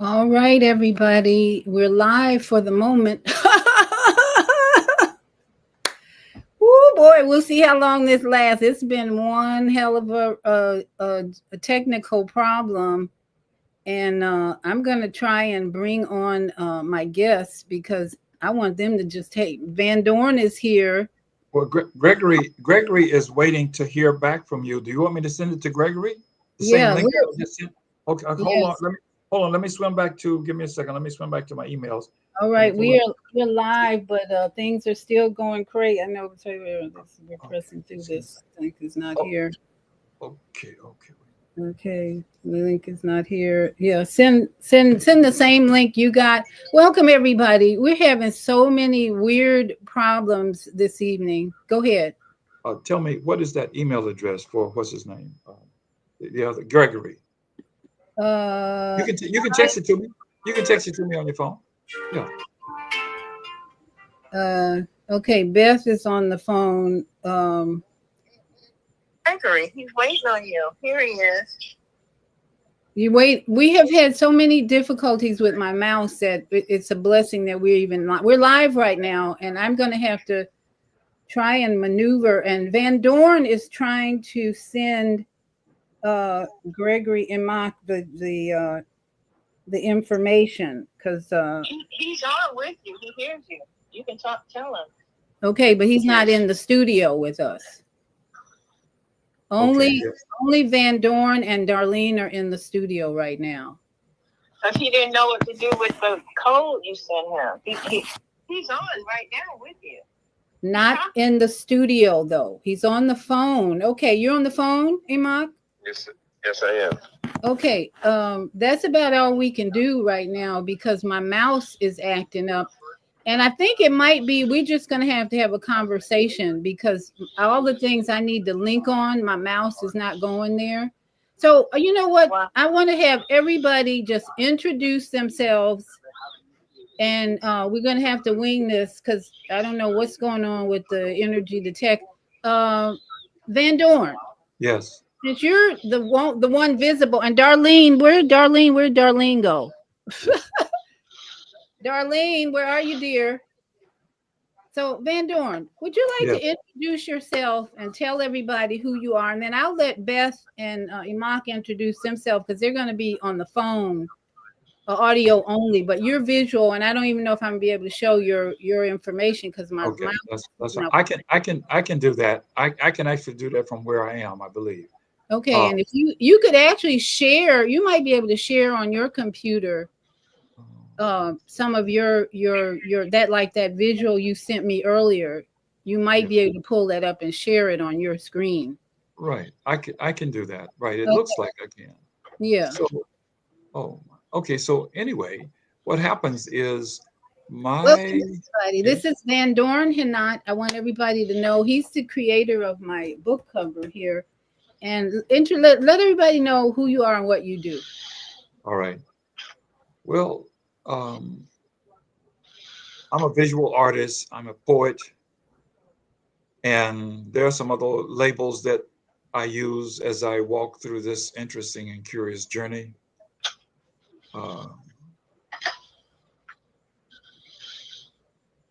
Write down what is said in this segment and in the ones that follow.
All right, everybody. We're live for the moment. Oh boy, we'll see how long this lasts. It's been one hell of a technical problem, and I'm gonna try and bring on my guests because I want them to just take. Van Dorn is here. Well, Gregory is waiting to hear back from you. Do you want me to send it to Gregory? The same Yeah, link that I just sent? Okay, hold on. yes. Hold on. Let me swim back to. Give me a second. Let me swim back to my emails. All Let me right, pull up. we're live, but things are still going crazy. I know. Tell you, we're Okay. pressing through Let's see. this. Link is not Oh, here. okay. Okay. Okay, the link is not here. Yeah, send the same link you got. Welcome everybody. We're having so many weird problems this evening. Go ahead. Tell me what is that email address for? What's his name? The other Gregory. Uh, You can text it to me. You can text it to me on your phone. Yeah. uh, okay, Beth is on the phone. Gregory, he's waiting on you. Here he is. You wait. We have had so many difficulties with my mouse that it's a blessing that we're live right now, and I'm going to have to try and maneuver. And Van Dorn is trying to send Gregory Immock the information because He's on with you. He hears you. You can tell him. okay, but he's not in the studio with us. Okay. Only Yeah. only Van Dorn and Darlene are in the studio right now. If he didn't know what to do with the code you sent him, he's on right now with you. Not in the studio though. He's on the phone. Okay, you're on the phone, Immock? Yes, yes, I am. Okay, that's about all we can do right now because my mouse is acting up. And I think it might be we're just going to have a conversation because all the things I need to link on, my mouse is not going there. So, you know what? Wow. I want to have everybody just introduce themselves. And we're going to have to wing this because I don't know what's going on with the energy detect. Van Dorn, Yes. since you're the one visible, and Darlene, where Darlene go? Darlene, where are you, dear? So, Van Dorn, would you like to Yes. introduce yourself and tell everybody who you are? And then I'll let Beth and Imak introduce themselves because they're going to be on the phone, audio only, but you're visual, and I don't even know if I'm going to be able to show your information because my Okay. mouse That's is fine. not. I can do that. I can actually do that from where I am, I believe. Okay, Uh, and if you could actually share, you might be able to share on your computer some of your that like that visual you sent me earlier. You might yeah. be able to pull that up and share it on your screen. Right. I can do that. Right. It looks Okay. like I can. Yeah. So, oh, okay. So anyway, what happens is Welcome my, everybody. yeah, This is Van Dorn Hinot. I want everybody to know he's the creator of my book cover here. And let everybody know who you are and what you do. all right. Well, um, I'm a visual artist. I'm a poet, and there are some other labels that I use as I walk through this interesting and curious journey. Uh,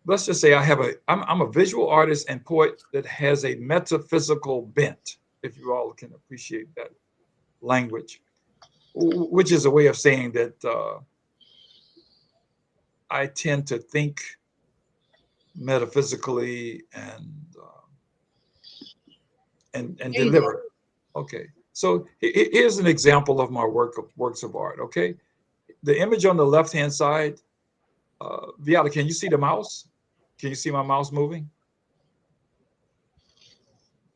let's just say I'm a visual artist and poet that has a metaphysical bent, if you all can appreciate that language, which is a way of saying that I tend to think metaphysically and There you go. deliver. Okay, so here's an example of my works of art. Okay, the image on the left hand side, Viala, can you see the mouse? Can you see my mouse moving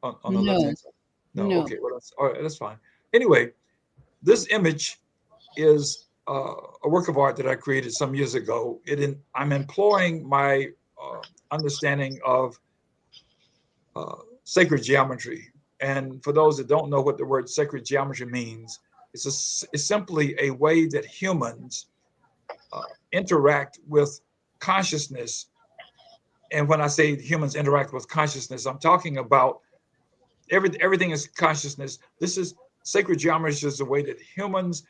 on the left No, hand side? No. no. Okay, well that's all right. That's fine. Anyway, this image is a work of art that I created some years ago. I'm employing my understanding of uh, sacred geometry. And for those that don't know what the word sacred geometry means, it's simply a way that humans uh, interact with consciousness. And when I say humans interact with consciousness, I'm talking about everything is consciousness. This is sacred geometry is the way that humans,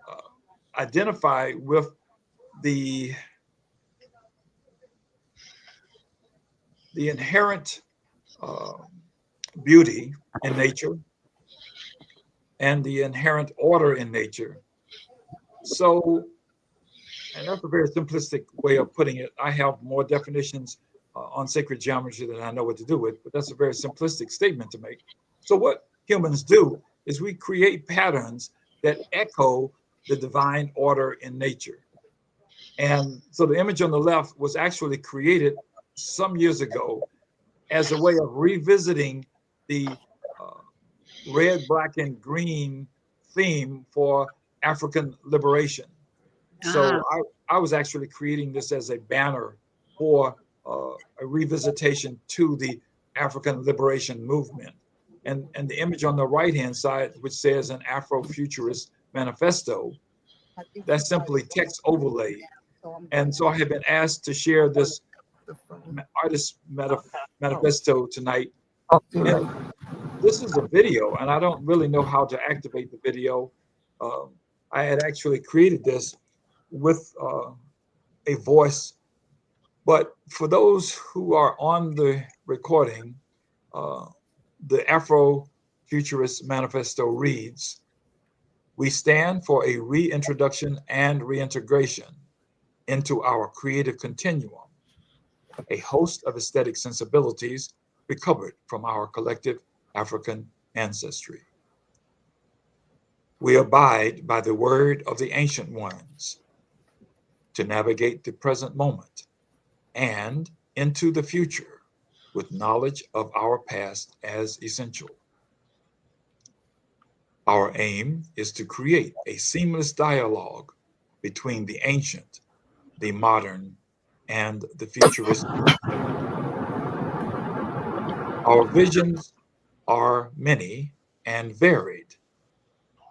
uh, identify with the inherent beauty in nature and the inherent order in nature. So, and that's a very simplistic way of putting it. I have more definitions on sacred geometry than I know what to do with, but that's a very simplistic statement to make. So, what humans do is we create patterns that echo the divine order in nature. And so the image on the left was actually created some years ago as a way of revisiting the uh, red, black, and green theme for African liberation. Ah, So I was actually creating this as a banner for a revisitation to the African liberation movement. And the image on the right hand side, which says an Afrofuturist manifesto, that's simply text overlay. And so I have been asked to share this artist manifesto tonight. And this is a video, and I don't really know how to activate the video. Um, I had actually created this with a voice, but for those who are on the recording, uh, the Afro-Futurist Manifesto reads, "We stand for a reintroduction and reintegration into our creative continuum, a host of aesthetic sensibilities recovered from our collective African ancestry. We abide by the word of the ancient ones to navigate the present moment and into the future with knowledge of our past as essential. Our aim is to create a seamless dialogue between the ancient, the modern, and the futuristic. Our visions are many and varied,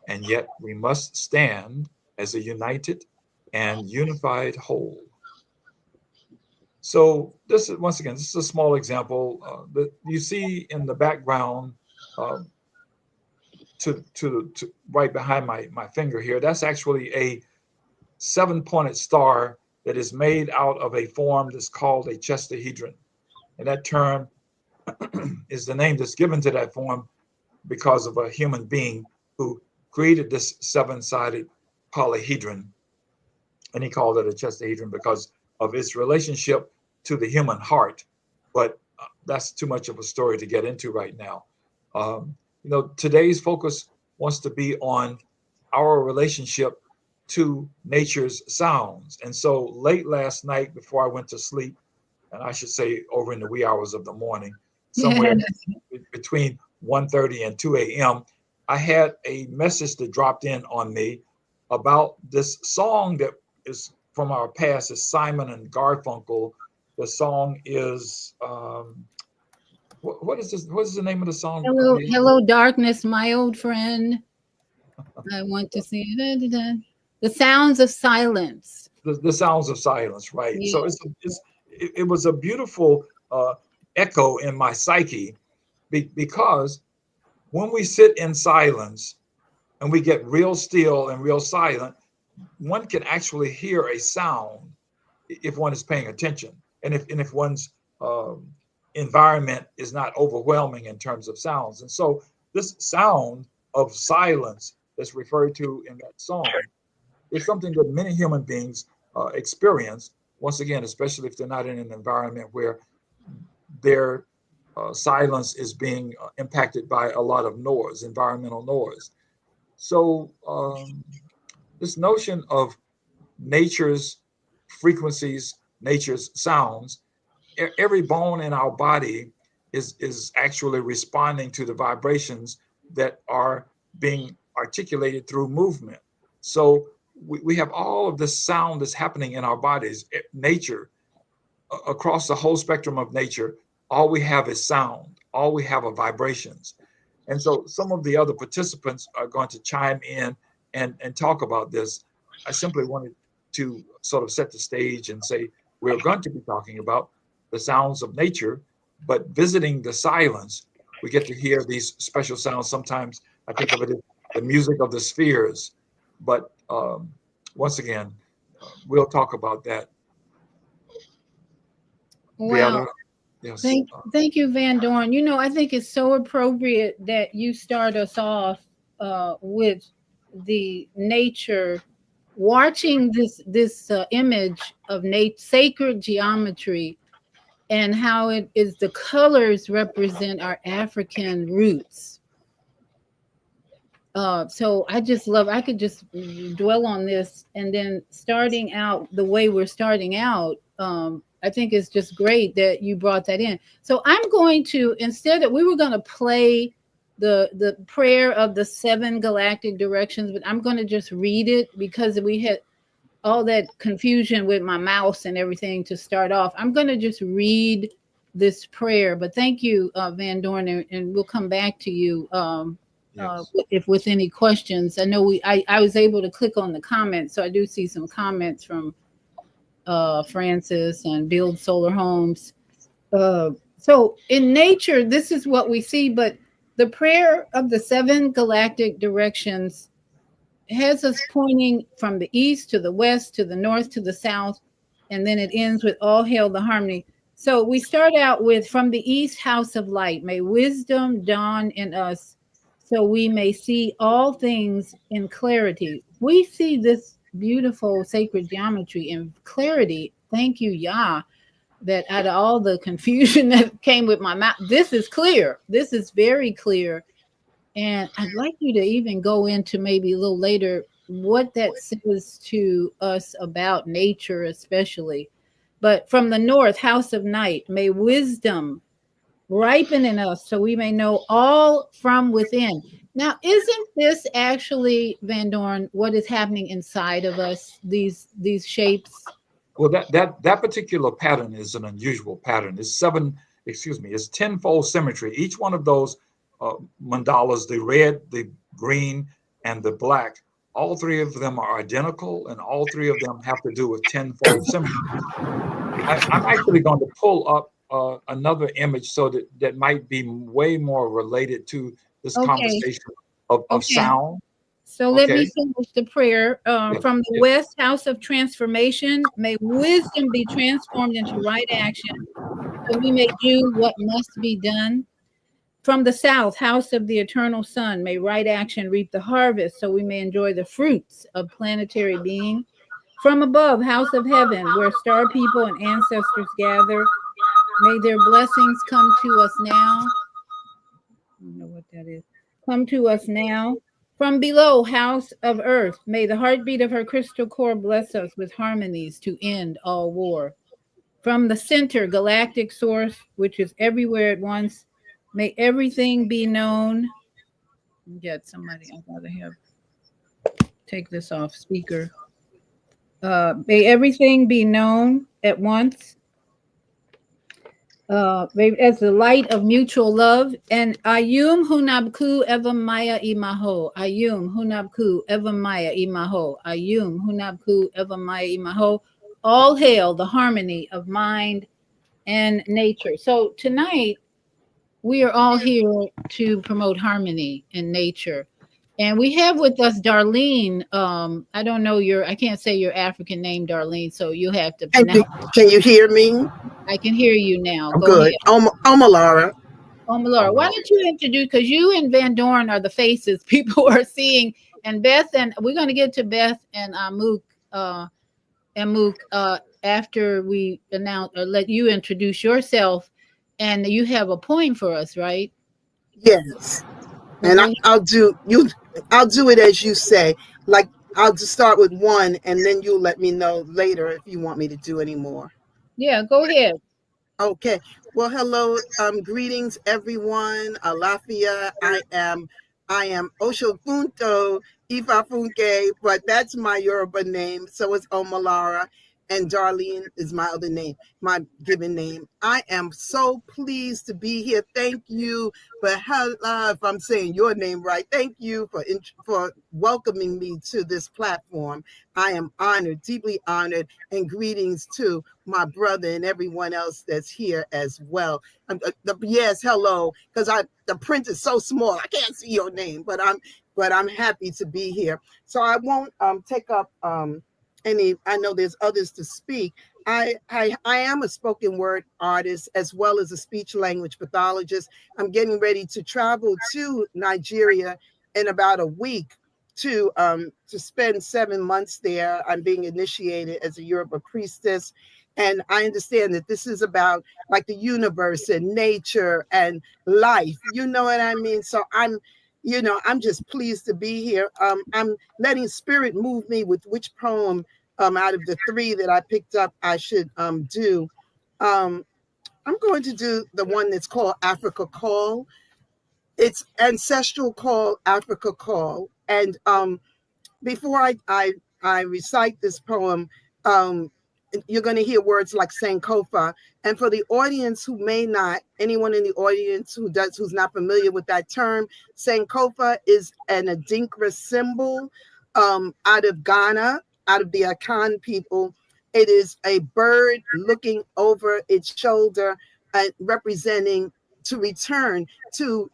and yet we must stand as a united and unified whole." So this is, once again, this is a small example that you see in the background um, to right behind my finger here. That's actually a 7-pointed star that is made out of a form that's called a chestahedron. And that term is the name that's given to that form because of a human being who created this 7-sided polyhedron. And he called it a chestahedron because of its relationship to the human heart. But that's too much of a story to get into right now. Today's focus wants to be on our relationship to nature's sounds. And so late last night, before I went to sleep, and I should say over in the wee hours of the morning, somewhere between 1:30 and 2 a.m., I had a message that dropped in on me about this song that is from our past. It's Simon and Garfunkel. The song is what is this? What is the name of the song? hello, hello, darkness, my old friend. I want to see the sounds of silence. The sounds of silence, right? Yeah. So it was a beautiful echo in my psyche because when we sit in silence and we get real still and real silent, one can actually hear a sound if one is paying attention, and if one's environment is not overwhelming in terms of sounds. And so this sound of silence that's referred to in that song is something that many human beings experience, once again, especially if they're not in an environment where their silence is being impacted by a lot of noise, environmental noise. So this notion of nature's frequencies, nature's sounds, every bone in our body is actually responding to the vibrations that are being articulated through movement. So we have all of this sound that's happening in our bodies. Nature, across the whole spectrum of nature, all we have is sound. All we have are vibrations. And so some of the other participants are going to chime in and talk about this. I simply wanted to sort of set the stage and say we're going to be talking about the sounds of nature, but visiting the silence, we get to hear these special sounds. Sometimes I think of it as the music of the spheres, but once again, we'll talk about that. Wow. Yes. Thank you, Van Dorn. You know, I think it's so appropriate that you start us off with the nature, watching this image of sacred geometry, and how it is the colors represent our African roots. So I just love, I could just dwell on this, and then starting out the way we're starting out, I think it's just great that you brought that in. So I'm going to, instead of, we were going to play the prayer of the 7 galactic directions, but I'm going to just read it because we had all that confusion with my mouse and everything to start off. I'm going to just read this prayer, but thank you, Van Dorn, and we'll come back to you. If with any questions. I know I was able to click on the comments, so I do see some comments from Francis and Build Solar Homes. So in nature, this is what we see, but the prayer of the 7 galactic directions has us pointing from the east to the west to the north to the south, and then it ends with all hail the harmony. So we start out with, from the east, house of light, may wisdom dawn in us, so we may see all things in clarity. We see this beautiful sacred geometry in clarity. Thank you, Yah, that out of all the confusion that came with my mouth, this is clear. This is very clear. And I'd like you to even go into maybe a little later what that says to us about nature, especially. But from the north, house of night, may wisdom ripen in us so we may know all from within. Now, isn't this actually, Van Dorn, what is happening inside of us, these shapes? Well, that particular pattern is an unusual pattern. It's tenfold symmetry. Each one of those mandalas, the red, the green, and the black, all 3 of them are identical, and all 3 of them have to do with tenfold symmetry. I'm actually going to pull up another image so that might be way more related to this conversation of sound. So let me finish the prayer. From the west, house of transformation, may wisdom be transformed into right action, so we may do what must be done. From the south, house of the eternal sun, may right action reap the harvest, so we may enjoy the fruits of planetary being. From above, house of heaven, where star people and ancestors gather, may their blessings come to us now. I don't know what that is. Come to us now. From below, house of earth, may the heartbeat of her crystal core bless us with harmonies to end all war. From the center, galactic source, which is everywhere at once, may everything be known. Get somebody, I'd rather have take this off speaker. May everything be known at once. As the light of mutual love, and Ayum Hunabku Eva Maya Imaho. Ayum Hunabku Eva Maya Imaho. Ayum Hunabku Eva Maya Imaho. All hail the harmony of mind and nature. So tonight, we are all here to promote harmony in nature. And we have with us Darlene. I don't know I can't say your African name, Darlene, so you have to pronounce. Can you hear me? I can hear you now. Go good. Omalara. Omalara, why don't you introduce, because you and Van Dorn are the faces people are seeing, and Beth, and we're going to get to Beth and Mook after we announce or let you introduce yourself, and you have a poem for us, right? Yes. And I'll do it as you say. Like, I'll just start with one, and then you'll let me know later if you want me to do any more. Yeah, go ahead. Okay. Well, hello. Greetings, everyone. Alafia. I am Oshofunto Ifafunke, but that's my Yoruba name. So is Omalara. And Darlene is my other name, my given name. I am so pleased to be here. Thank you for if I'm saying your name right. Thank you for welcoming me to this platform. I am honored, deeply honored, and greetings to my brother and everyone else that's here as well. Yes, hello, because the print is so small, I can't see your name, but I'm happy to be here. So I won't take up any, I know there's others to speak. I am a spoken word artist as well as a speech language pathologist. I'm getting ready to travel to Nigeria in about a week to spend 7 months there. I'm being initiated as a Yoruba priestess. And I understand that this is about like the universe and nature and life. You know what I mean? So I'm just pleased to be here. I'm letting spirit move me with which poem out of the three that I picked up I should do. Um, I'm going to do the one that's called Africa Call. It's Ancestral Call, Africa Call. And before I recite this poem, um, you're going to hear words like Sankofa. And for the audience who may not, anyone in the audience who's not familiar with that term, Sankofa is an Adinkra symbol out of Ghana, out of the Akan people. It is a bird looking over its shoulder, representing to return to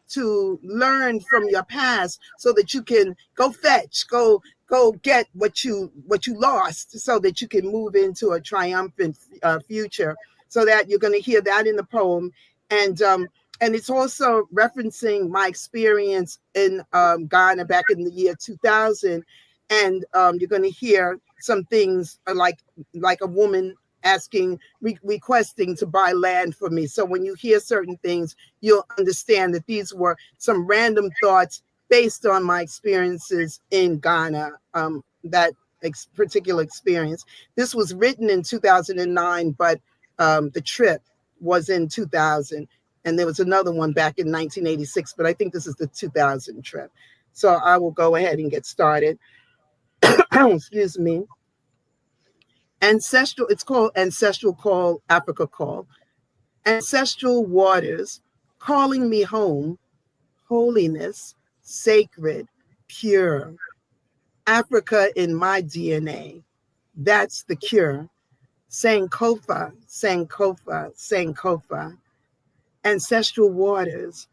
learn from your past so that you can go fetch, go get what you lost so that you can move into a triumphant future. So that you're going to hear that in the poem. And it's also referencing my experience in Ghana back in the year 2000. And you're going to hear some things like a woman requesting to buy land for me. So when you hear certain things, you'll understand that these were some random thoughts based on my experiences in Ghana, that particular experience. This was written in 2009, but the trip was in 2000. And there was another one back in 1986, but I think this is the 2000 trip. So I will go ahead and get started. Excuse me. Ancestral, it's called Ancestral Call, Africa Call. Ancestral waters calling me home, holiness, sacred, pure. Africa in my DNA, that's the cure. Sankofa, Sankofa, Sankofa. Ancestral waters,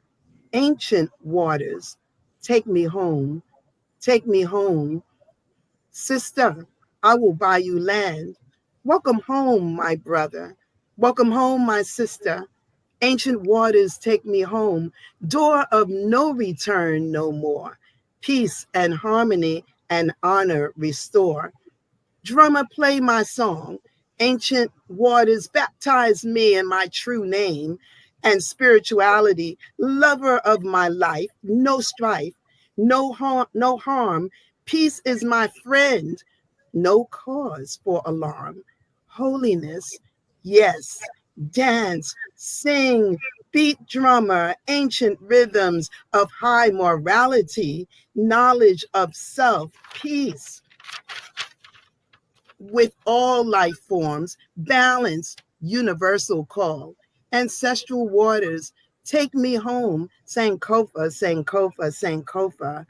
ancient waters, take me home, take me home. Sister, I will buy you land. Welcome home, my brother. Welcome home, my sister. Ancient waters take me home. Door of no return no more. Peace and harmony and honor restore. Drummer, play my song. Ancient waters baptize me in my true name and spirituality. Lover of my life, no strife, no harm, no harm. Peace is my friend, no cause for alarm. Holiness, yes. Dance, sing, beat drummer, ancient rhythms of high morality, knowledge of self, peace with all life forms, balance, universal call. Ancestral waters, take me home, Sankofa, Sankofa, Sankofa.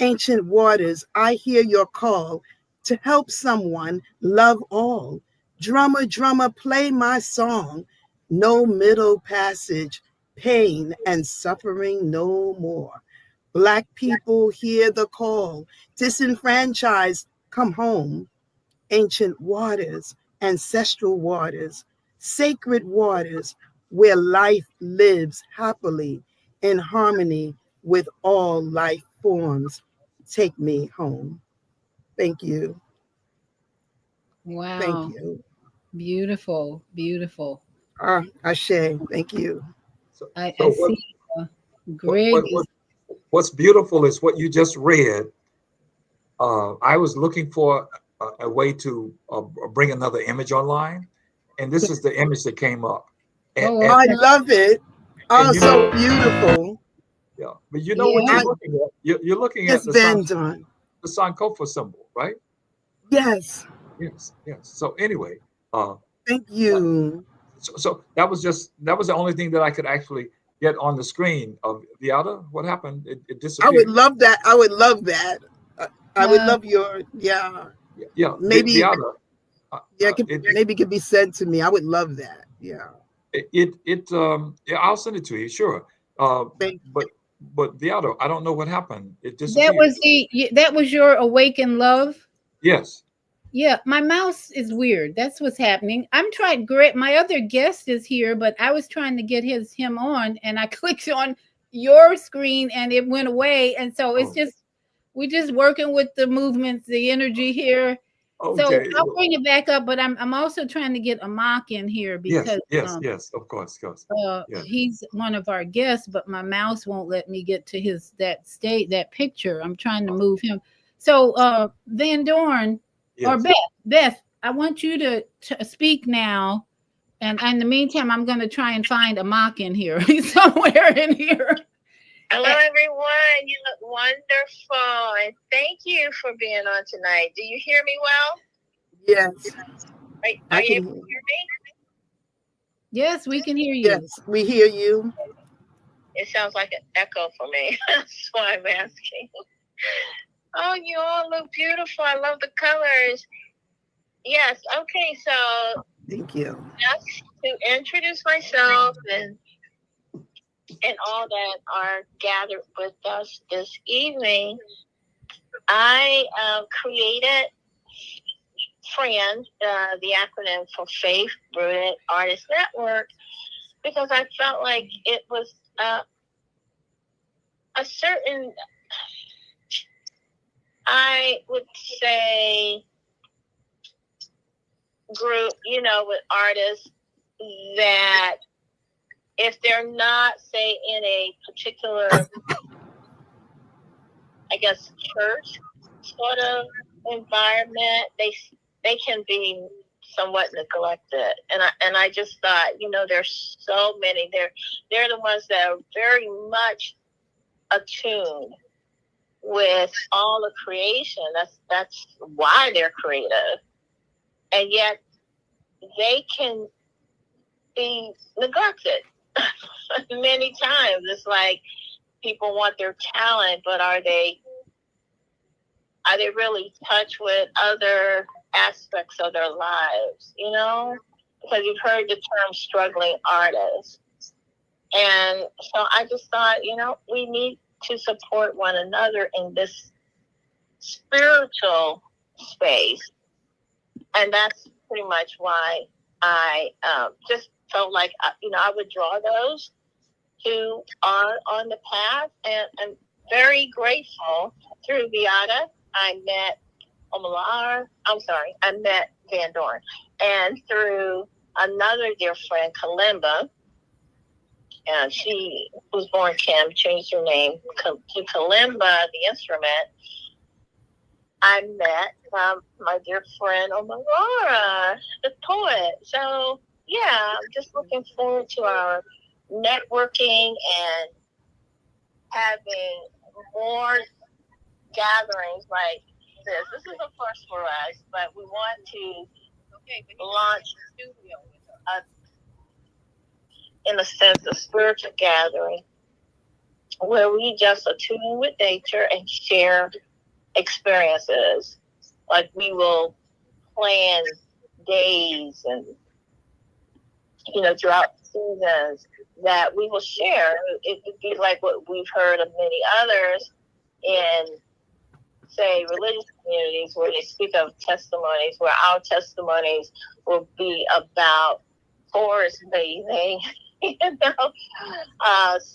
Ancient waters, I hear your call to help someone love all. Drummer, drummer, play my song. No middle passage, pain and suffering no more. Black people hear the call, disenfranchised, come home. Ancient waters, ancestral waters, sacred waters where life lives happily in harmony with all life forms. Take me home. Thank you. Thank Wow. you. Beautiful. Beautiful. Ashe. Thank you. So, I so see what, Greg what, is. what, what's beautiful is what you just read. I was looking for a way to bring another image online, and this is the image that came up. And, Oh, and, I okay. love it. Oh, and you so know, beautiful. yeah, but you know what Yeah. you're I, looking at? You're looking at it's been done. the Sankofa symbol, right? Yes. Yes, yes. So anyway, uh, Thank that, you. so that was the only thing that I could actually get on the screen of the other. What happened? It I would disappeared. love that. I would love that. I would Uh, love your, yeah. Yeah, the Maybe, other. yeah, It maybe could be sent to me. I would love that. Yeah. yeah, I'll send it to you, sure. Uh, Thank but the other, I don't know what happened. It that disappeared. was that was your awakened love. Yes. Yeah, my mouse is weird. That's what's happening. I'm trying great. My other guest is here, but I was trying to get him on and I clicked on your screen and it went away. And so it's Oh, just we're just working with the movements, the energy here. So okay. I'll bring it back up, but I'm also trying to get a mock in here Yes, because yes, yes. Of course. Yes. he's one of our guests, but my mouse won't let me get to that picture. I'm trying to move him. So Van Dorn or Yes. Beth, I want you to speak now. And in the meantime, I'm going to try and find a mock in here. He's somewhere in here. Hello, everyone. You look wonderful. And thank you for being on tonight. Do you hear me well? Yes. Are you able to hear me? Yes, we can hear you. Yes, we hear you. It sounds like an echo for me. That's why I'm asking. Oh, you all look beautiful. I love the colors. Yes. Okay. So Thank you. just to introduce myself and all that are gathered with us this evening, I created FRAN, the acronym for Faith Rooted Artist Network, because I felt like it was a certain, I would say, group, with artists that if they're not, say, in a particular, I guess, church sort of environment, they can be somewhat neglected. And I just thought, there's so many. They're the ones that are very much attuned with all of creation. That's why they're creative. And yet they can be neglected many times. It's like people want their talent, but are they really touched with other aspects of their lives, Because you've heard the term struggling artist. And so I just thought, we need to support one another in this spiritual space. And that's pretty much why I just felt like, I would draw those who are on the path. And I'm very grateful through Viata. I met I met Van Dorn. And through another dear friend, Kalimba, and she was born Kim, changed her name to Kalimba, the instrument, I met my dear friend Omalora, the poet. So, yeah, I'm just looking forward to our networking and having more gatherings like this. This is a first for us, but we want to launch in a sense, a spiritual gathering where we just attune with nature and share experiences. Like we will plan days and, throughout seasons that we will share. It would be like what we've heard of many others in, say, religious communities where they speak of testimonies, where our testimonies will be about forest bathing,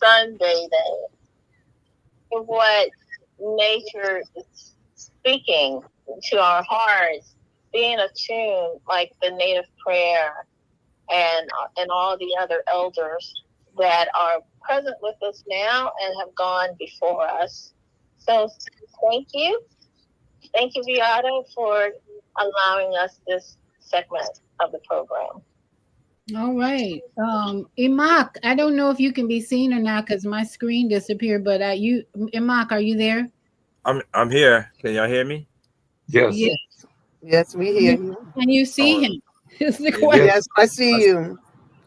sunbathing, what nature is speaking to our hearts, being attuned like the native prayer and all the other elders that are present with us now and have gone before us. So thank you. Thank you, Viata, for allowing us this segment of the program. All right. Imak, I don't know if you can be seen or not because my screen disappeared, but Imak, are you there? I'm here. Can y'all hear me? Yes. Yes, we hear you. Can you see him? Is the Yes. question. Yes, I see you.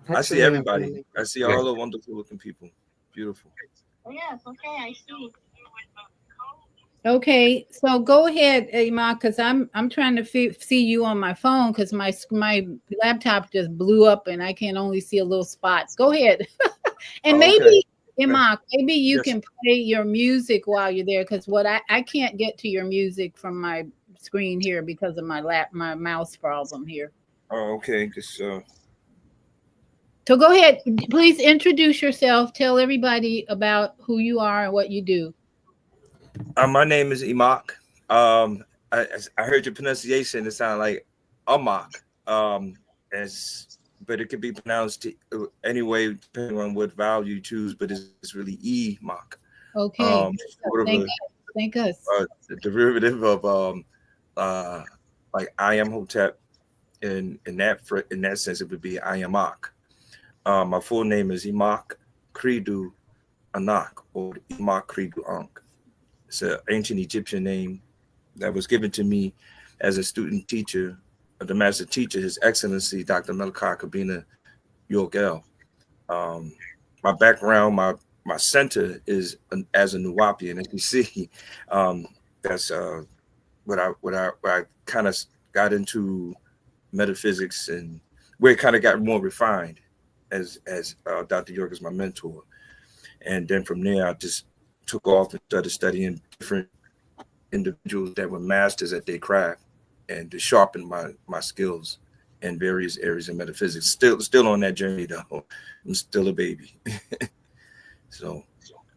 I see everybody. I see all the wonderful looking people. Beautiful. Yes, okay, I see. Okay, so go ahead, Imak, because I'm trying to see you on my phone because my laptop just blew up and I can only see a little spot. Go ahead, and maybe Imak, maybe you can play your music while you're there because I can't get to your music from my screen here because of my mouse problem here. Oh, okay. So go ahead, please introduce yourself. Tell everybody about who you are and what you do. My name is Imak. Um, I heard your pronunciation. It sounded like Amak. As but it could be pronounced any way depending on what vowel you choose. But it's really Imak. Okay. Sort of Thank us. a derivative of like I am Hotep. In that sense, it would be I am Ak. My full name is Imak Kridu Anak, or Imak Kridu Ankh. It's an ancient Egyptian name that was given to me as a student teacher of the master teacher, His Excellency Dr. Melchizedek Kabina Yorgel. My background, my center is as a Nuwapian, as you see. That's what I kind of got into metaphysics, and where it kind of got more refined as Dr. York is my mentor. And then from there, I just took off and started studying different individuals that were masters at their craft, and to sharpen my skills in various areas of metaphysics. Still on that journey though. I'm still a baby. So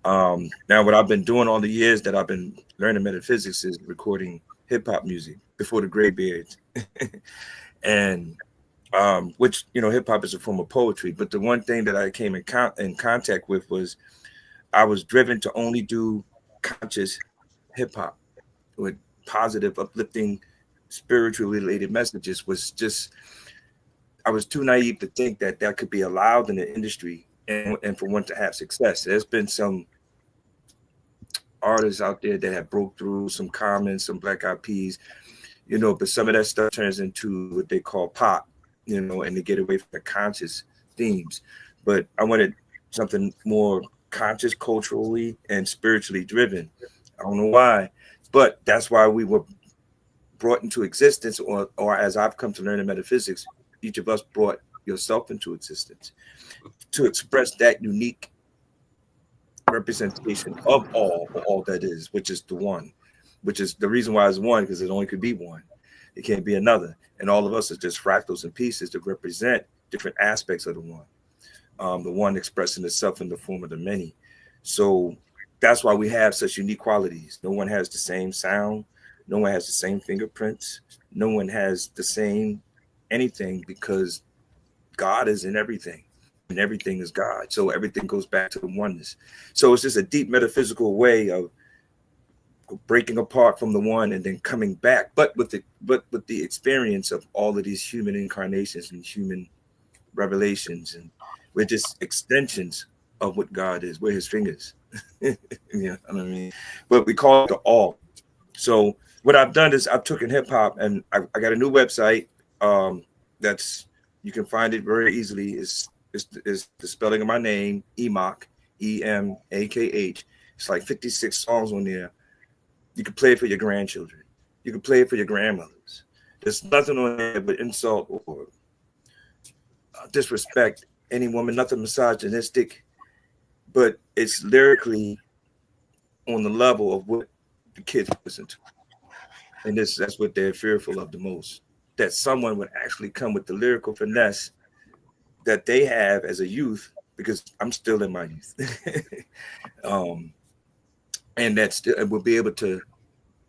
now what I've been doing all the years that I've been learning metaphysics is recording hip hop music before the graybeards. And which, hip hop is a form of poetry. But the one thing that I came in contact with was I was driven to only do conscious hip hop with positive, uplifting, spiritually related messages. I was too naive to think that could be allowed in the industry and for one to have success. There's been some artists out there that have broke through, some Common, some Black Eyed Peas, but some of that stuff turns into what they call pop, and they get away from the conscious themes. But I wanted something more conscious, culturally, and spiritually driven. I don't know why, but that's why we were brought into existence, or as I've come to learn in metaphysics, each of us brought yourself into existence to express that unique representation of all that is, which is the one, which is the reason why it's one, because it only could be one. It can't be another. And all of us are just fractals and pieces to represent different aspects of the one expressing itself in the form of the many. So that's why we have such unique qualities. No one has the same sound. No one has the same fingerprints. No one has the same anything, because God is in everything and everything is God. So everything goes back to the oneness. So it's just a deep metaphysical way of breaking apart from the one and then coming back, but with the experience of all of these human incarnations and human revelations, and we're just extensions of what God is. We're his fingers. You know what I mean? But we call it the all. So what I've done is I've taken hip hop, and I got a new website that's, you can find it very easily. Is the spelling of my name, Emakh, EMAKH. It's like 56 songs on there. You can play it for your grandchildren. You can play it for your grandmothers. There's nothing on there but insult or disrespect any woman, nothing misogynistic, but it's lyrically on the level of what the kids listen to. And that's what they're fearful of the most, that someone would actually come with the lyrical finesse that they have as a youth, because I'm still in my youth. And that still will be able to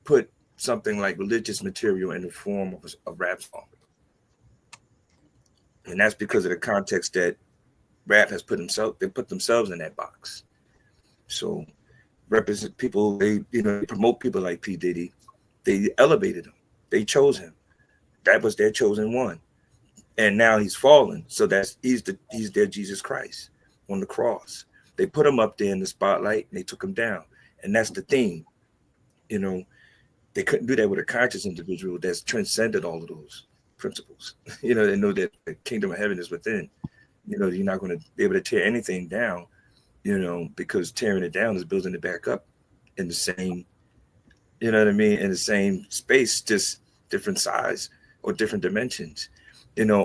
put something like religious material in the form of a rap song. And that's because of the context that rap has put themselves in that box. So represent people, they promote people like P. Diddy. They elevated him. They chose him. That was their chosen one. And now he's fallen. So he's their Jesus Christ on the cross. They put him up there in the spotlight and they took him down. And that's the theme. They couldn't do that with a conscious individual that's transcended all of those principles. They know that the kingdom of heaven is within. You're not going to be able to tear anything down, because tearing it down is building it back up in the same, in the same space, just different size or different dimensions.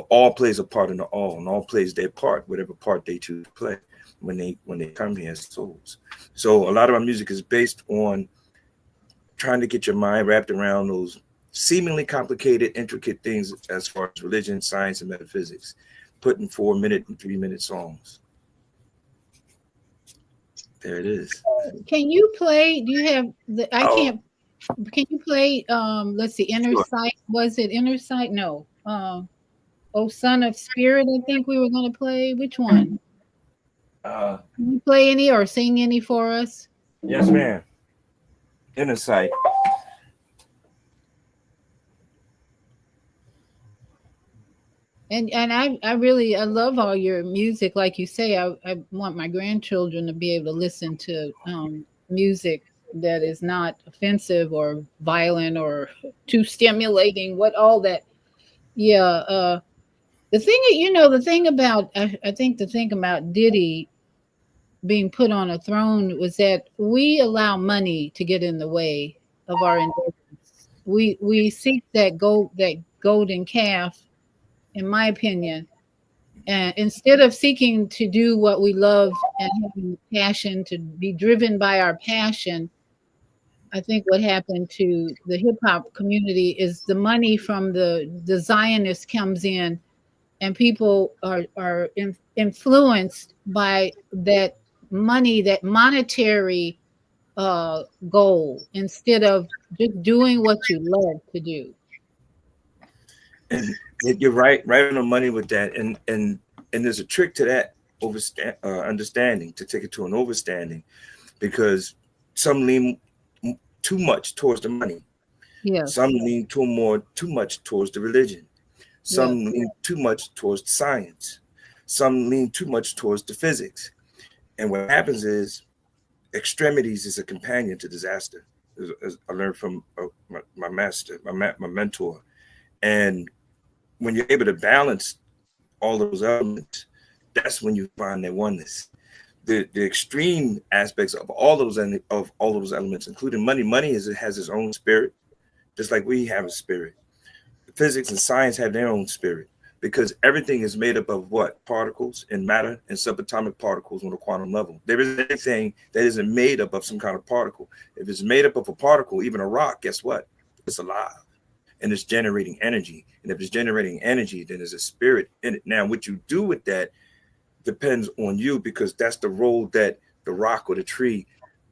All plays a part in the all, and all plays their part, whatever part they choose to play when they come here as souls. So a lot of our music is based on trying to get your mind wrapped around those seemingly complicated, intricate things as far as religion, science, and metaphysics, put in 4-minute and 3-minute songs. There it is. Can you play? Do you have the? I Oh. can't. Can you play? Let's see. Inner Sure. Sight. Was it Inner Sight? No. Oh, Son of Spirit. I think we were going to play. Which one? Can you play any or sing any for us? Yes, ma'am. Inner Sight. And I really love all your music. Like you say, I want my grandchildren to be able to listen to music that is not offensive or violent or too stimulating. What all that? Yeah. The thing, the thing about I think the thing about Diddy being put on a throne was that we allow money to get in the way of our endeavors. We seek that golden calf, in my opinion. And instead of seeking to do what we love and having the passion to be driven by our passion, I think what happened to the hip hop community is the money from the Zionists comes in, and people are influenced by that money, that monetary goal, instead of just doing what you love to do. And you're right on the money with that. And there's a trick to that understanding, to take it to an overstanding, because some lean too much towards the money. Yeah. Some lean too much towards the religion. Some lean too much towards science. Some lean too much towards the physics. And what happens is extremities is a companion to disaster. As I learned from my master, my mentor. And when you're able to balance all those elements, that's when you find that oneness. The extreme aspects of all those elements, including money has its own spirit, just like we have a spirit. Physics and science have their own spirit, because everything is made up of what? Particles and matter and subatomic particles on the quantum level. There isn't anything that isn't made up of some kind of particle. If it's made up of a particle, even a rock, guess what? It's alive. And it's generating energy. And if it's generating energy, then there's a spirit in it. Now, what you do with that depends on you, because that's the role that the rock or the tree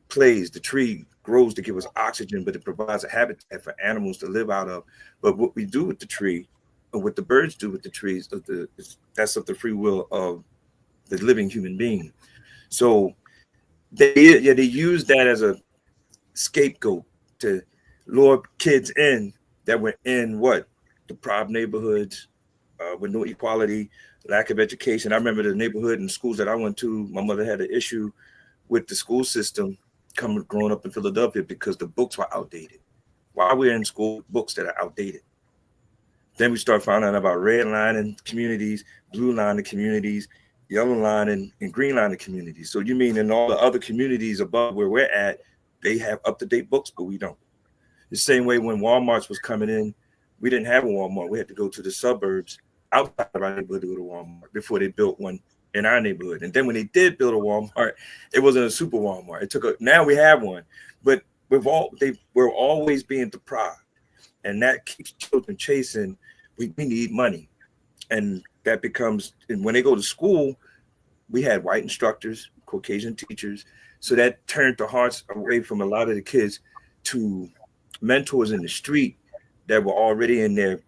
plays. The tree grows to give us oxygen, but it provides a habitat for animals to live out of. But what we do with the tree, or what the birds do with the trees, that's of the free will of the living human being. So they use that as a scapegoat to lure kids in that were in what? Deprived neighborhoods, with no equality, lack of education. I remember the neighborhood and schools that I went to, my mother had an issue with the school system growing up in Philadelphia, because the books were outdated. Why we're in school with books that are outdated? Then we start finding out about red line in communities, blue line in communities, yellow line and green line in communities. So you mean in all the other communities above where we're at, they have up-to-date books, but we don't. The same way when Walmarts was coming in, we didn't have a Walmart. We had to go to the suburbs outside of our neighborhood to go to Walmart before they built one in our neighborhood. And then when they did build a Walmart, it wasn't a super Walmart. Now we have one, but we're always being deprived, and that keeps children chasing. We need money, and that becomes, and when they go to school, we had white instructors, Caucasian teachers, so that turned the hearts away from a lot of the kids to mentors in the street that were already in their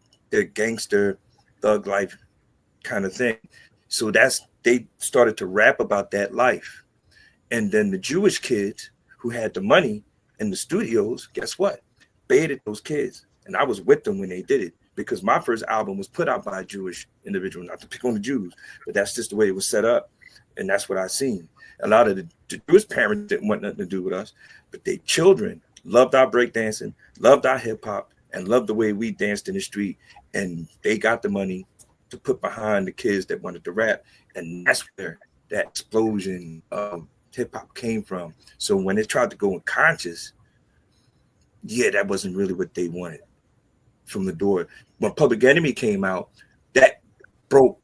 gangster thug life kind of thing. So they started to rap about that life. And then the Jewish kids who had the money in the studios, guess what? Baited those kids. And I was with them when they did it, because my first album was put out by a Jewish individual, not to pick on the Jews, but that's just the way it was set up. And that's what I seen. A lot of the Jewish parents didn't want nothing to do with us, but their children loved our breakdancing, loved our hip hop, and loved the way we danced in the street. And they got the money to put behind the kids that wanted to rap. And that's where that explosion of hip hop came from. So when they tried to go unconscious, that wasn't really what they wanted from the door. When Public Enemy came out, that broke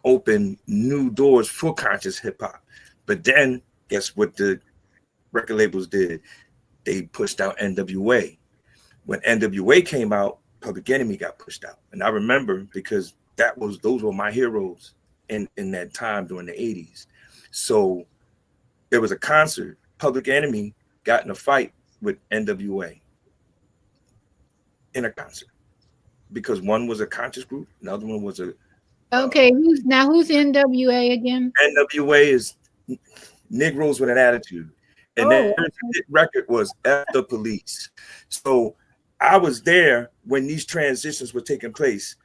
open new doors for conscious hip hop. But then guess what the record labels did? They pushed out NWA. When NWA came out, Public Enemy got pushed out. And I remember because those were my heroes in that time during the 80s. So there was a concert. Public Enemy got in a fight with NWA in a concert because one was a conscious group, another one was a Okay, who's NWA again? NWA is Negroes with an Attitude. And then the record was F the Police. So I was there when these transitions were taking place.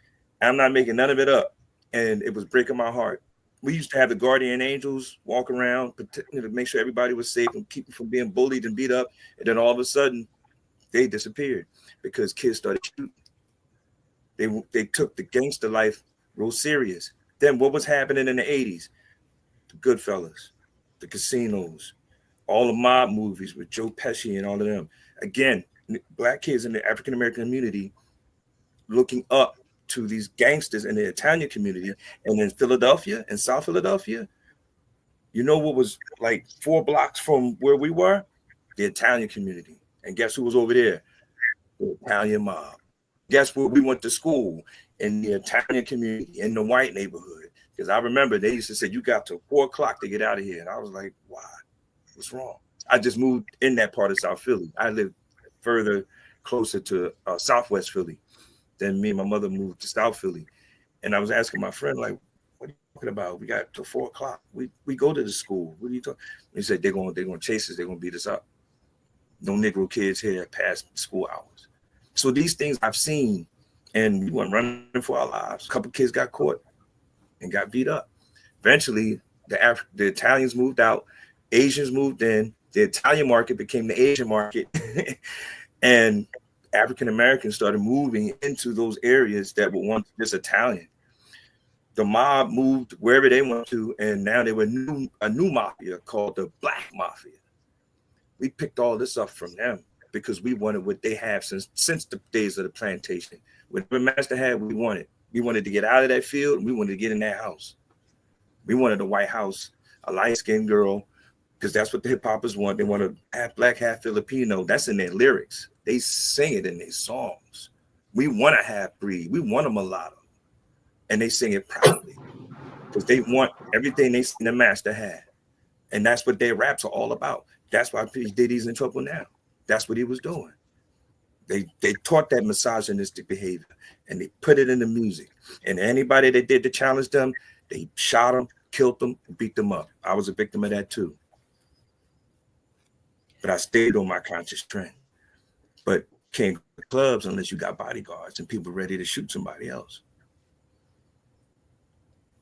I'm not making none of it up. And it was breaking my heart. We used to have the guardian angels walk around to make sure everybody was safe and keep them from being bullied and beat up. And then all of a sudden, they disappeared because kids started shooting. They took the gangster life real serious. Then what was happening in the 80s? The Goodfellas, the casinos, all the mob movies with Joe Pesci and all of them. Again, Black kids in the African American community looking up to these gangsters in the Italian community. And in Philadelphia and South Philadelphia, you know what was like 4 blocks from where we were? The Italian community. And guess who was over there? The Italian mob. Guess where we went to school? In the Italian community, in the white neighborhood. Because I remember they used to say, you got till 4 o'clock to get out of here. And I was like, why? What's wrong? I just moved in that part of South Philly. I live further closer to Southwest Philly. Then me and my mother moved to South Philly. And I was asking my friend, like, what are you talking about? We got till 4 o'clock. We go to the school. What are you talking? He said, they're gonna chase us. They're gonna beat us up. No Negro kids here past school hours. So these things I've seen, and we went running for our lives. A couple kids got caught and got beat up. Eventually, the Italians moved out. Asians moved in. The Italian market became the Asian market. And African Americans started moving into those areas that were once just Italian. The mob moved wherever they went to, and now they were a new mafia called the Black Mafia. We picked all this up from them because we wanted what they have since the days of the plantation. Whatever master had, we wanted. We wanted to get out of that field, and we wanted to get in that house. We wanted a white house, a light-skinned girl, because that's what the hip-hoppers want. They want to half black, half Filipino. That's in their lyrics. They sing it in their songs. We want a half-breed. We want a mulatto. And they sing it proudly because they want everything they seen the master had. And that's what their raps are all about. That's why P. Diddy's in trouble now. That's what he was doing. They taught that misogynistic behavior and they put it in the music. And anybody that did to challenge them, they shot them, killed them, and beat them up. I was a victim of that too. But I stayed on my conscious trend. But can't go to clubs unless you got bodyguards and people ready to shoot somebody else.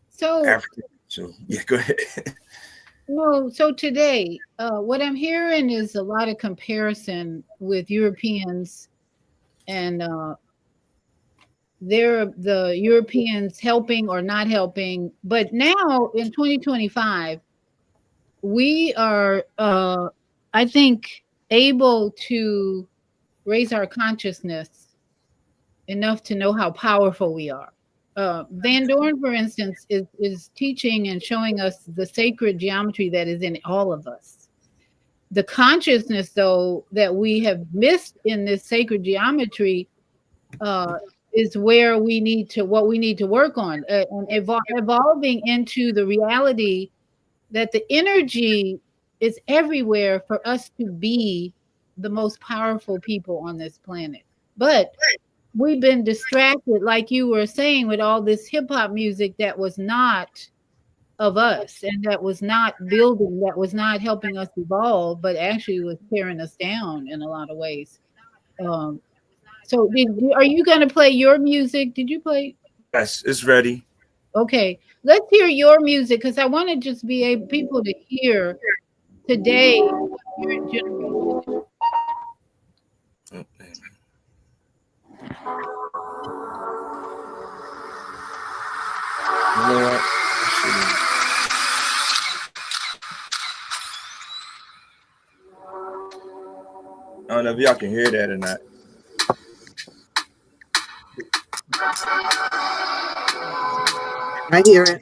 So yeah, go ahead. No, so today, what I'm hearing is a lot of comparison with Europeans, and they're the Europeans helping or not helping. But now in 2025, we are, I think, able to raise our consciousness enough to know how powerful we are. Van Dorn, for instance, is teaching and showing us the sacred geometry that is in all of us. The consciousness, though, that we have missed in this sacred geometry is where we need to work on, and evolving into the reality that the energy is everywhere for us to be the most powerful people on this planet. But we've been distracted, like you were saying, with all this hip hop music that was not of us and that was not building, that was not helping us evolve, but actually was tearing us down in a lot of ways. So are you going to play your music? Did you play? Yes, it's ready. Okay, let's hear your music because I want to just be able people to hear today your generation. Oh, you know what? I don't know if y'all can hear that or not. I hear it.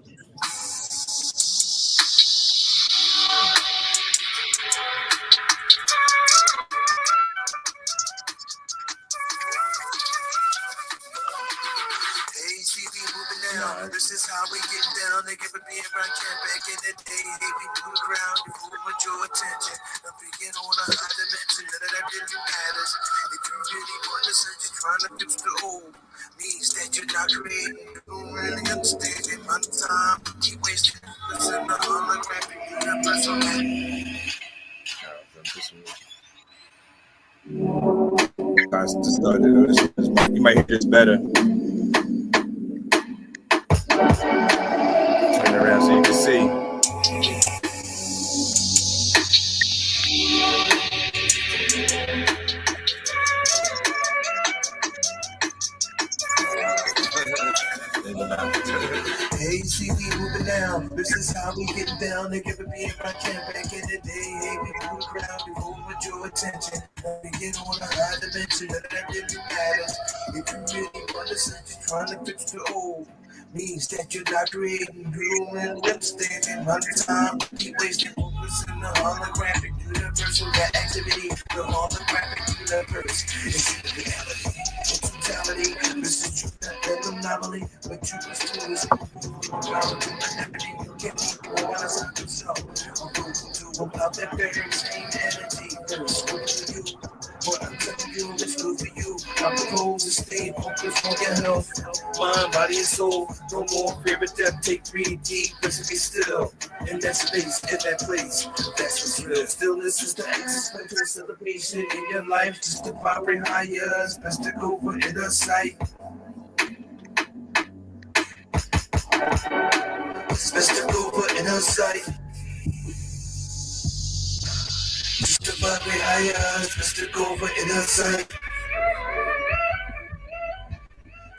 now. This is how we get down. They give a being right camp back in the day. Hey, we do the ground, you move with your attention. I'm begin on a high dimension. None of that really matters. If you really want to search, you're trying to fix the old. Means that you're not creating. You don't really understand it. My time, keep wasting. Listen to holographic universal. You might hear this better. Turn around so you can see. Hey, see, we moving now. This is how we get down. They give a being right camp back in the day. Hey, we move the ground, you hold with your attention. We get on a high dimension, none of that really matters. If you really want to search, you're trying to fix the old. Means that you're not creating, you don't really understand it. My time, keep wasting focus in the holographic universal activity. The holographic universe is the reality. Totality, this is true, an anomaly, but you must do this. You can't be honest with yourself. I'm going to about that very same energy that is good for you. What I'm telling you is good for you. I propose to stay focused on your health, mind, body, and soul. No more fear of death. Take 3 deep, listen, be still. In that space, in that place, that's what's real. Stillness is the existential celebration in your life. Just to vibrate higher, it's best to go for inner sight. It's best to go for inner sight. Just to vibrate higher, it's best to go for inner sight.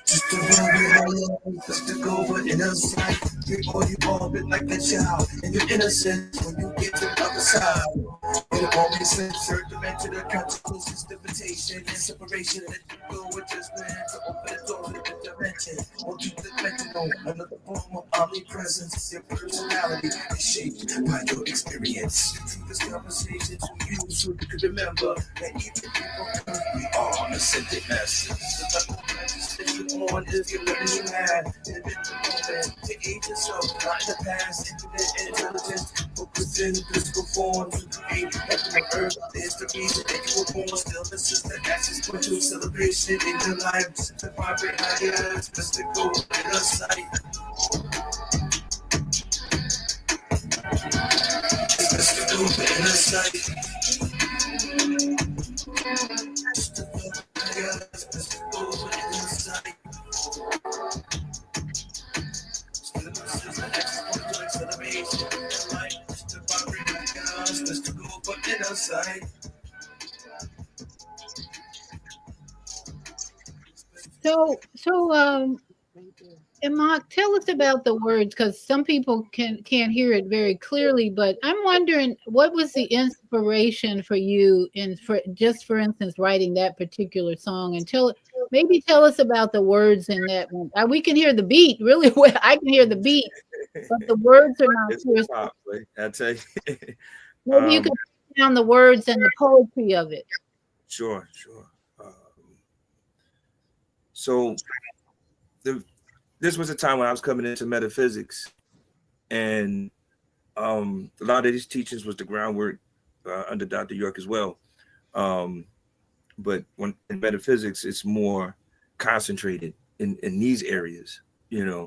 Just to vibrate higher, it's best to go for inner sight. You all been like a child, and you're innocent when you get to the other side. It all makes sense, third dimension, the consequences, limitation, and separation. Let you go with just land to open the door to the dimension. Won't you dimensional, another form of omnipresence. Your personality is shaped by your experience. Through this conversation to you, so you can remember that even people we are ascended masters. The level of manifestation on is your living you had. In the moment, to age yourself, not in the past, infinite intelligence, focused in physical form to create heaven and earth. Is the reason that you were born. Stillness is the access point to celebration in your life. Just to vibrate higher, it's best to go in the sight. It's best to go in the sight. Just to vibrate higher, it's best to go in the sight. Stillness is the access point to celebration in your life. Just to vibrate higher, it's best to go in the sight. And Mark, tell us about the words, because some people can't hear it very clearly. But I'm wondering, what was the inspiration for you for instance, writing that particular song? And tell us about the words in that one. We can hear the beat really well. I can hear the beat, but the words are not clear. I tell you. Maybe you can break down the words and the poetry of it. Sure. So this was a time when I was coming into metaphysics, and a lot of these teachings was the groundwork under Dr. York as well. But when in metaphysics, it's more concentrated in these areas. Dr.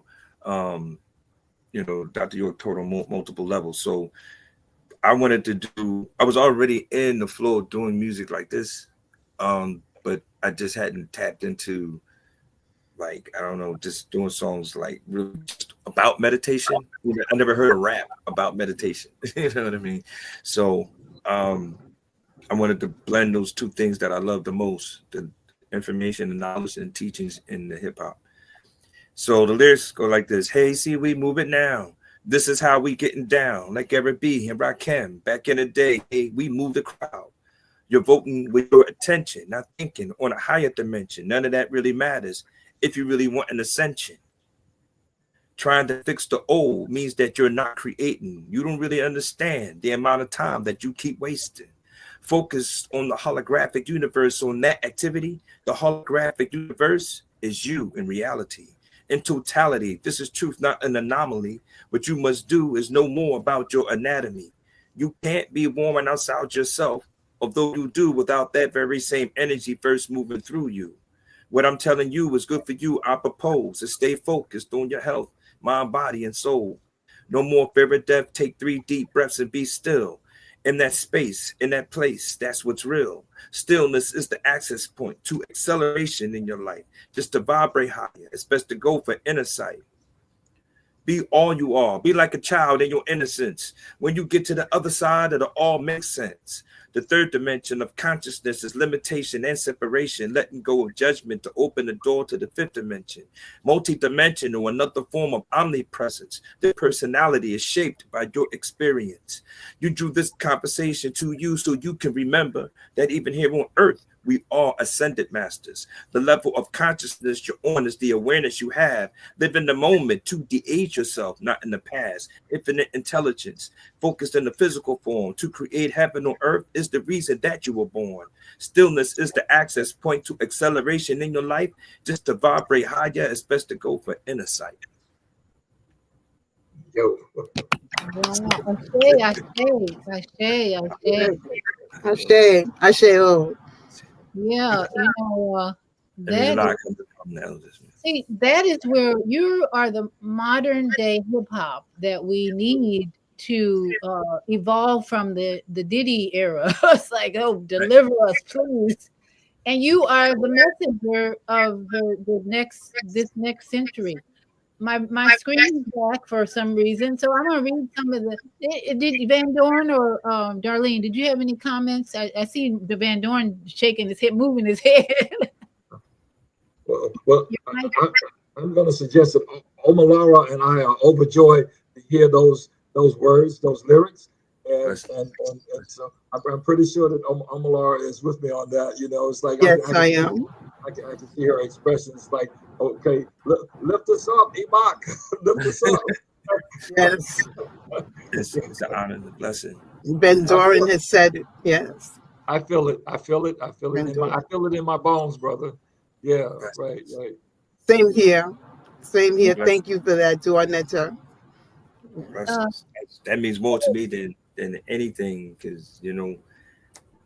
York taught on multiple levels. So I was already in the flow of doing music like this, but I just hadn't tapped into, like, I don't know, just doing songs like really just about meditation. I never heard a rap about meditation. You know what I mean? So I wanted to blend those two things that I love the most, the information and knowledge and teachings in the hip hop. So the lyrics go like this. Hey, see, we move it now. This is how we getting down. Like Eric B and Rakim back in the day. Hey, we move the crowd. You're voting with your attention, not thinking on a higher dimension. None of that really matters if you really want an ascension. Trying to fix the old means that you're not creating. You don't really understand the amount of time that you keep wasting. Focus on the holographic universe, on that activity. The holographic universe is you in reality. in totality. This is truth, not an anomaly. What you must do is know more about your anatomy. You can't be warming outside yourself, although you do, without that very same energy first moving through you. What I'm telling you is good for you. I propose to stay focused on your health, mind, body, and soul. No more fear of death. Take 3 deep breaths and be still. In that space, in that place, that's what's real. Stillness is the access point to acceleration in your life. Just to vibrate higher. It's best to go for inner sight. Be all you are. Be like a child in your innocence. When you get to the other side, it'll all make sense. The third dimension of consciousness is limitation and separation, letting go of judgment to open the door to the fifth dimension. Multi-dimensional, another form of omnipresence. The personality is shaped by your experience. You drew this conversation to you so you can remember that even here on earth, we are ascended masters. The level of consciousness you're on is the awareness you have. Live in the moment to de-age yourself, not in the past. Infinite intelligence, focused in the physical form. To create heaven on earth is the reason that you were born. Stillness is the access point to acceleration in your life. Just to vibrate higher, it's best to go for inner sight. Yo. Ashe, oh. Yeah, you know, That that see, that is where you are the modern day hip hop that we need to evolve from the Diddy era. It's like, oh, deliver us, please. And you are the messenger of this next century. My screen is black for some reason, so I'm gonna read some of the. Did Van Dorn or Darlene? Did you have any comments? I see the Van Dorn shaking his head, moving his head. Well, I'm going to suggest that Omalara and I are overjoyed to hear those words, those lyrics, and so I'm pretty sure that Omalara is with me on that. You know, it's like yes, I am. I can see her expressions like, okay, lift us up, Imok, lift us up. Yes. It's an honor and a blessing. Ben Doran has said it. Yes. I feel it. I feel it. I feel it in my bones, brother. Yeah, right. Same here. Same here. Thank you for that, Dornetta. That means more to me than anything, because you know,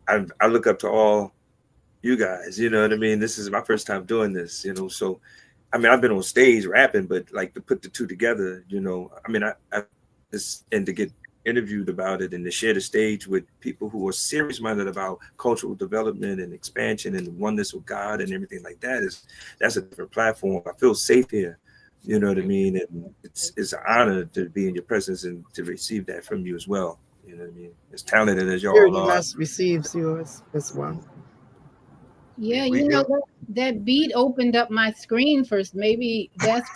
I look up to all you guys. You know what I mean? This is my first time doing this. You know, so I mean, I've been on stage rapping, but like to put the two together, you know, I mean, I and to get interviewed about it and to share the stage with people who are serious minded about cultural development and expansion and the oneness of God and everything like that, that's a different platform. I feel safe here, you know what I mean? And it's an honor to be in your presence and to receive that from you as well. You know what I mean? As talented as y'all are. Must receives yours as well. Yeah, you know, that beat opened up my screen first. Maybe that's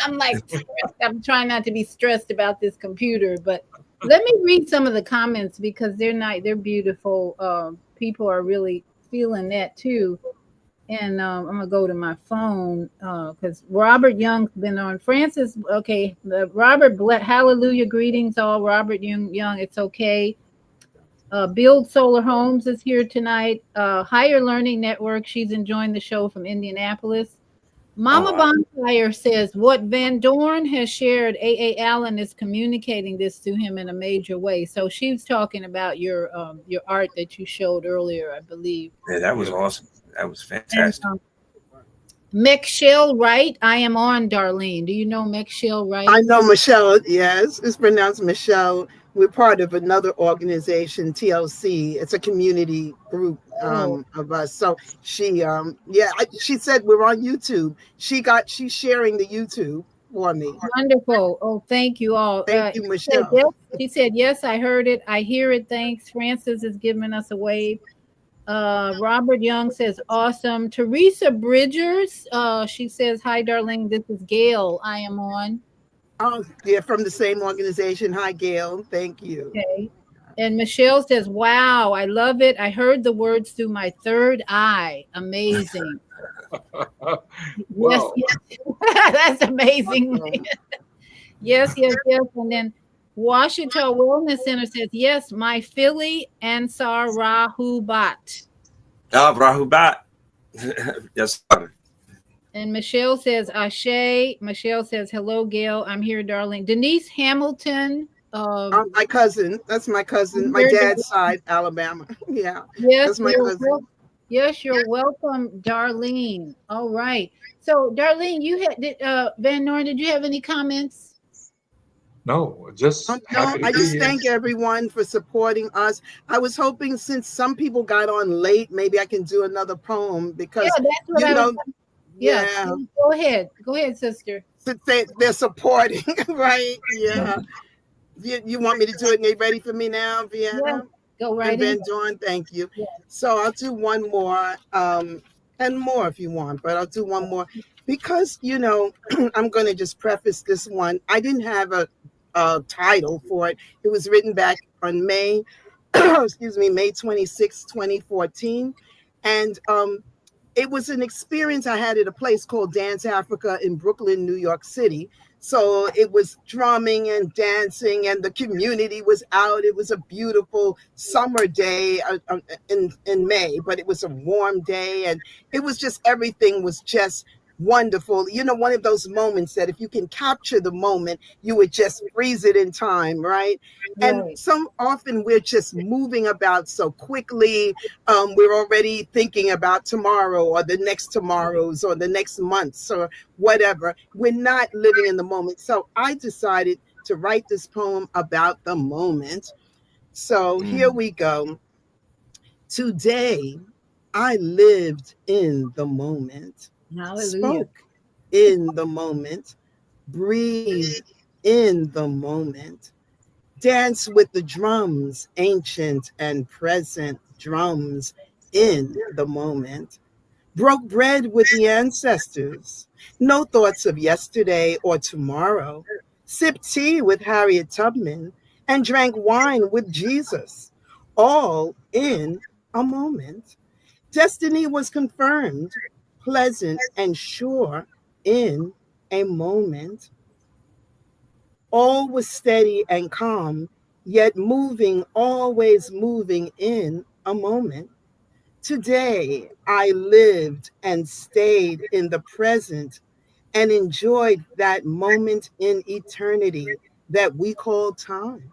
I'm like, I'm trying not to be stressed about this computer, but let me read some of the comments because they're beautiful. People are really feeling that too. And I'm gonna go to my phone because Robert Young's been on. Francis, okay, Robert, hallelujah, greetings all. Robert Young, it's okay. Build Solar Homes is here tonight. Higher Learning Network, she's enjoying the show from Indianapolis. Mama Bonfire says what Van Dorn has shared, A.A. Allen is communicating this to him in a major way. So she's talking about your art that you showed earlier, I believe. Yeah, that was awesome. That was fantastic. And, Michelle Wright, I am on, Darlene. Do you know Michelle Wright? I know Michelle, yes. It's pronounced Michelle. We're part of another organization, TLC. It's a community group of us. So she, she said we're on YouTube. She's sharing the YouTube for me. Wonderful. Oh, thank you all. Thank you, Michelle. She said, yes, I heard it. I hear it. Thanks. Francis is giving us a wave. Robert Young says, awesome. Teresa Bridgers, she says, hi, Darlene. This is Gail. I am on. Oh, yeah, from the same organization. Hi, Gail. Thank you. Okay. And Michelle says, wow, I love it. I heard the words through my third eye. Amazing. Yes. That's amazing. Yes. And then Washington Wellness Center says, yes, my Philly Ansar Rahubat. Rahubat. Yes. And Michelle says, Ashe. Michelle says, hello, Gail. I'm here, darling. Denise Hamilton. My cousin. That's my cousin. My dad's side, Alabama. Yeah, yes, that's my cousin. Yes, you're welcome, Darlene. All right. So, Darlene, you had Van Noren, did you have any comments? No, just No, happy to I be just here. thank everyone for supporting us. I was hoping, since some people got on late, maybe I can do another poem because Yeah, that's what I was. Yeah. Go ahead, sister. They're supporting, right? Yeah. You want me to do it? And you ready for me now, Vienna? Yeah, go right And in. Van Dorn, thank you. Yeah. So I'll do one more, and more if you want, but I'll do one more because, I'm going to just preface this one. I didn't have a title for it. It was written back on May, excuse me, May 26, 2014. And it was an experience I had at a place called Dance Africa in Brooklyn, New York City. So it was drumming and dancing, and the community was out. It was a beautiful summer day in May, but it was a warm day, and it was just, everything was just wonderful. One of those moments that if you can capture the moment, you would just freeze it in time, right? And Right. so often we're just moving about so quickly. We're already thinking about tomorrow or the next tomorrows or the next months or whatever. We're not living in the moment. So I decided to write this poem about the moment. So here we go. Today, I lived in the moment, Hallelujah. spoke in the moment, breathed in the moment, dance with the drums, ancient and present drums in the moment, broke bread with the ancestors, no thoughts of yesterday or tomorrow, sipped tea with Harriet Tubman, and drank wine with Jesus, all in a moment. Destiny was confirmed, pleasant and sure in a moment. All was steady and calm, yet moving, always moving in a moment. Today, I lived and stayed in the present and enjoyed that moment in eternity that we call time.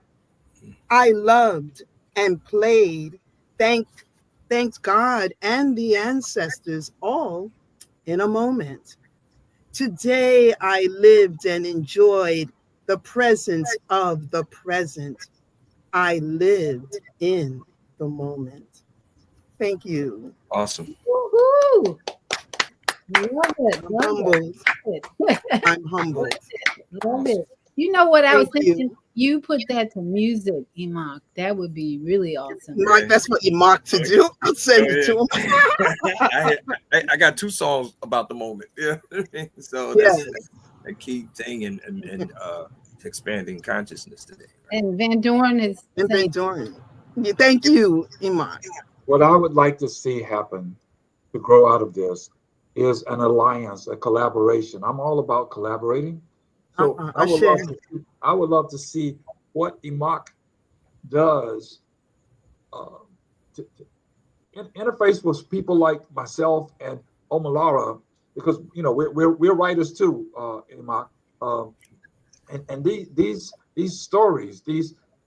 I loved and played, thanked God and the ancestors, all in a moment. Today, I lived and enjoyed the presence of the present. I lived in the moment. Thank you. Awesome. Woohoo! Love it. I'm humbled. I'm humbled. Love it. You know what I was Thank you. thinking? You put that to music, Imak. That would be really awesome. Mark, that's what you mark to do. I'll send it to him. I got two songs about the moment. Yeah. So Yes. that's a key thing in expanding consciousness today. And Van Dorn is And saying, Van Dorn. Yeah, thank you, Iman. What I would like to see happen to grow out of this is an alliance, a collaboration. I'm all about collaborating. So I would love to see what Imak does to interface with people like myself and Omalara, because we're writers too, Imak. And these stories,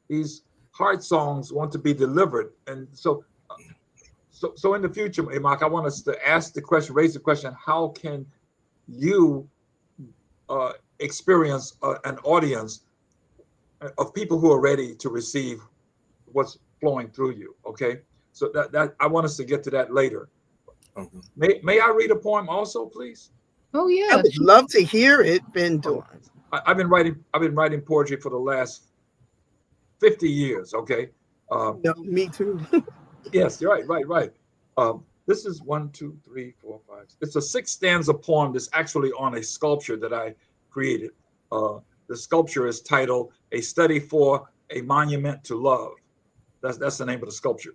these heart songs want to be delivered, and so in the future, Imak, I want us to raise the question: how can you experience an audience of people who are ready to receive what's flowing through you? Okay, so that I want us to get to that later. Okay. May I read a poem also, please? Oh yeah, I would love to hear it, Van Dorn. I've been writing poetry for the last 50 years. Okay. No, me too. Yes, right. This is 1, 2, 3, 4, 5. It's a 6-stanza poem that's actually on a sculpture that I created. The sculpture is titled "A Study for a Monument to Love." That's the name of the sculpture.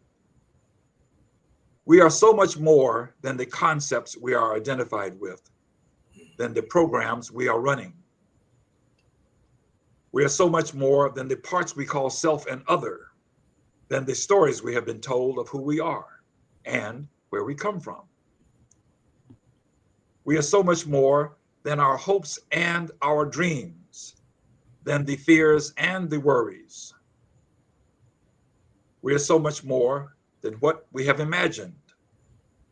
We are so much more than the concepts we are identified with, than the programs we are running. We are so much more than the parts we call self and other, than the stories we have been told of who we are and where we come from. We are so much more than our hopes and our dreams, than the fears and the worries. We are so much more than what we have imagined,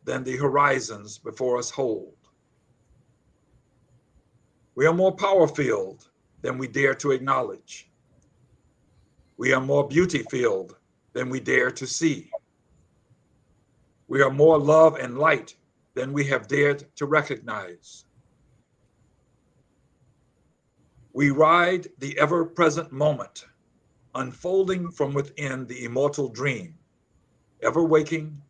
than the horizons before us hold. We are more power-filled than we dare to acknowledge. We are more beauty-filled than we dare to see. We are more love and light than we have dared to recognize. We ride the ever-present moment, unfolding from within the immortal dream, ever waking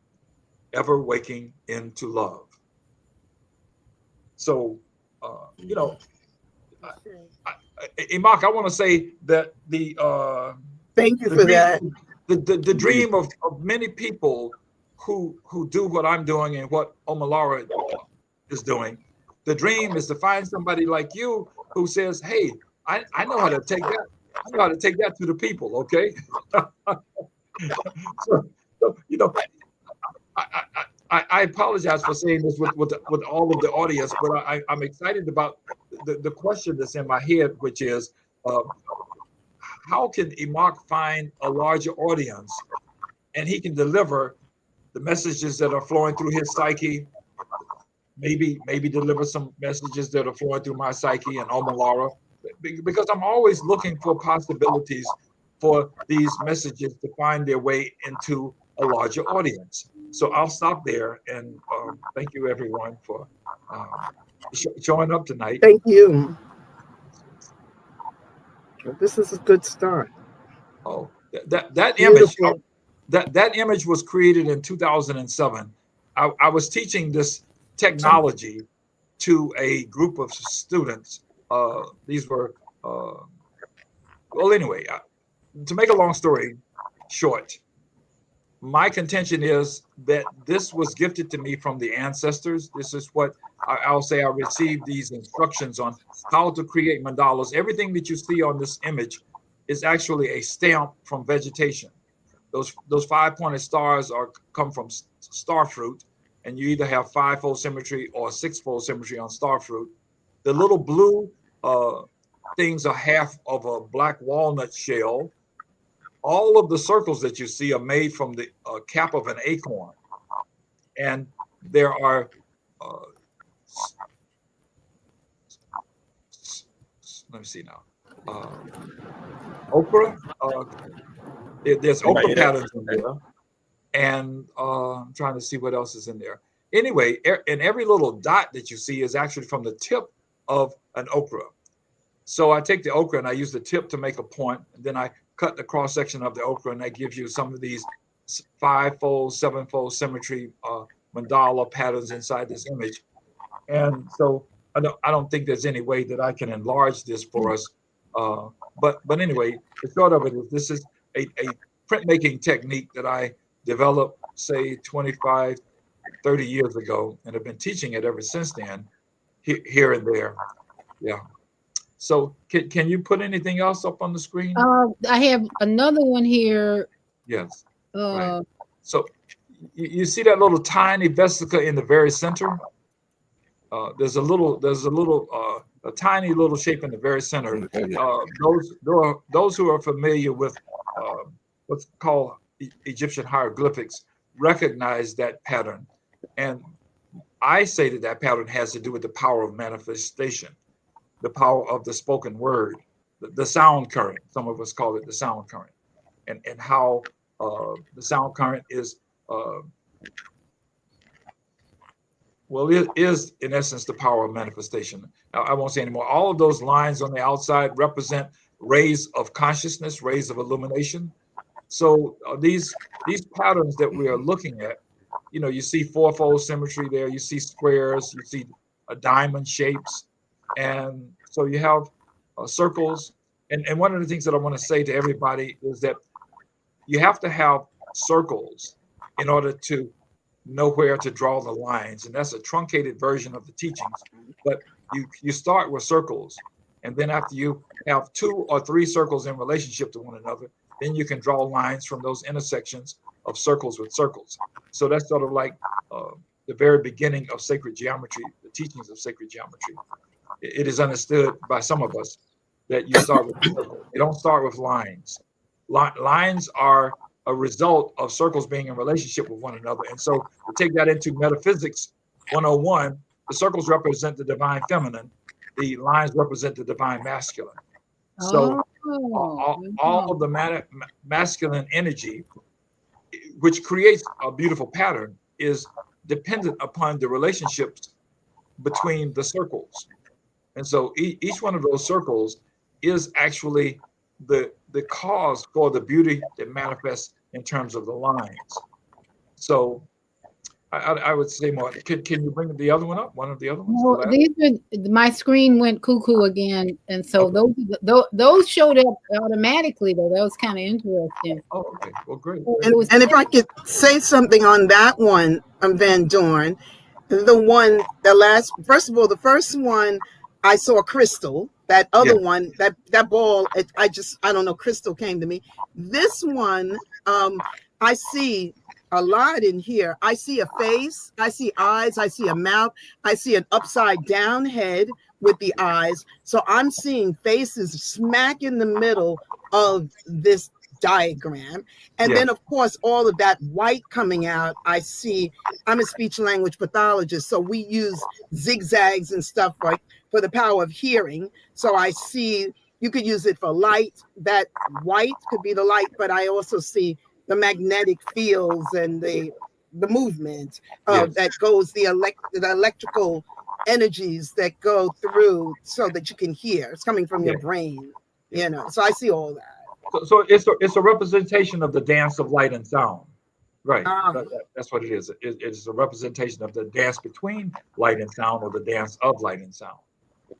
into love. So, you know, Mark, I want to say that Thank you the for dream, that. the dream of many people who do what I'm doing and what Omalara is doing, the dream is to find somebody like you who says, "Hey, I know how to take that. I know how to take that to the people." Okay, so, you know, I apologize for saying this with all of the audience, but I'm excited about the question that's in my head, which is, how can Imok find a larger audience, and he can deliver the messages that are flowing through his psyche, maybe deliver some messages that are flowing through my psyche and Omalara, because I'm always looking for possibilities for these messages to find their way into a larger audience. So I'll stop there, and thank you everyone for showing up tonight. Thank you. This is a good start. Oh, that image, Beautiful. that image was created in 2007. I was teaching this technology to a group of students. These were, well, anyway, to make a long story short, my contention is that this was gifted to me from the ancestors. This is what I'll say. I received these instructions on how to create mandalas. Everything that you see on this image is actually a stamp from vegetation. Those five-pointed stars come from star fruit, and you either have five-fold symmetry or six-fold symmetry on star fruit. The little blue things are half of a black walnut shell. All of the circles that you see are made from the cap of an acorn, and there are let me see now, okra. There's okra patterns in there, and I'm trying to see what else is in there. Anyway, and every little dot that you see is actually from the tip of an okra. So I take the okra and I use the tip to make a point, and then I cut the cross section of the okra, and that gives you some of these five-fold, seven-fold symmetry mandala patterns inside this image. And so I don't think there's any way that I can enlarge this for us. But anyway, the short of it is, this is a printmaking technique that I developed, say, 25, 30 years ago, and have been teaching it ever since then, here and there. Yeah. So can you put anything else up on the screen? I have another one here. Yes. Right. So you see that little tiny vesicle in the very center? There's a tiny little shape in the very center. Those who are familiar with what's called Egyptian hieroglyphics recognize that pattern. And I say that pattern has to do with the power of manifestation, the power of the spoken word, the sound current. Some of us call it the sound current, and how the sound current is, well, it is in essence the power of manifestation. I won't say anymore. All of those lines on the outside represent rays of consciousness, rays of illumination. So these patterns that we are looking at, you see fourfold symmetry there, you see squares, you see diamond shapes, and so you have circles. And one of the things that I want to say to everybody is that you have to have circles in order to know where to draw the lines, and that's a truncated version of the teachings. But you start with circles, and then after you have 2 or 3 circles in relationship to one another, then you can draw lines from those intersections of circles with circles. So that's sort of like the very beginning of sacred geometry, the teachings of sacred geometry. It is understood by some of us that you start with a circle. You don't start with lines. Lines are a result of circles being in relationship with one another. And so to take that into metaphysics 101, the circles represent the divine feminine, the lines represent the divine masculine. So all of the masculine energy, which creates a beautiful pattern, is dependent upon the relationships between the circles. And so each one of those circles is actually the cause for the beauty that manifests in terms of the lines. So I would say more. Can you bring the other one up? One of the other ones? No, my screen went cuckoo again, and so those showed up automatically. Though that was kind of interesting. Oh, okay. Well, great. And if I could say something on that one, Van Dorn, first of all, the first one, I saw crystal. That other one, that ball, I don't know, crystal came to me. This one, I see a lot in here. I see a face, I see eyes, I see a mouth, I see an upside down head with the eyes. So I'm seeing faces smack in the middle of this diagram. And then of course, all of that white coming out, I see. I'm a speech language pathologist, so we use zigzags and stuff for the power of hearing. So I see, you could use it for light. That white could be the light, but I also see the magnetic fields and the movement that goes, the electrical energies that go through so that you can hear. It's coming from your brain, so I see all that. So it's a representation of the dance of light and sound, right? That's what it is. It's a representation of the dance between light and sound, or the dance of light and sound.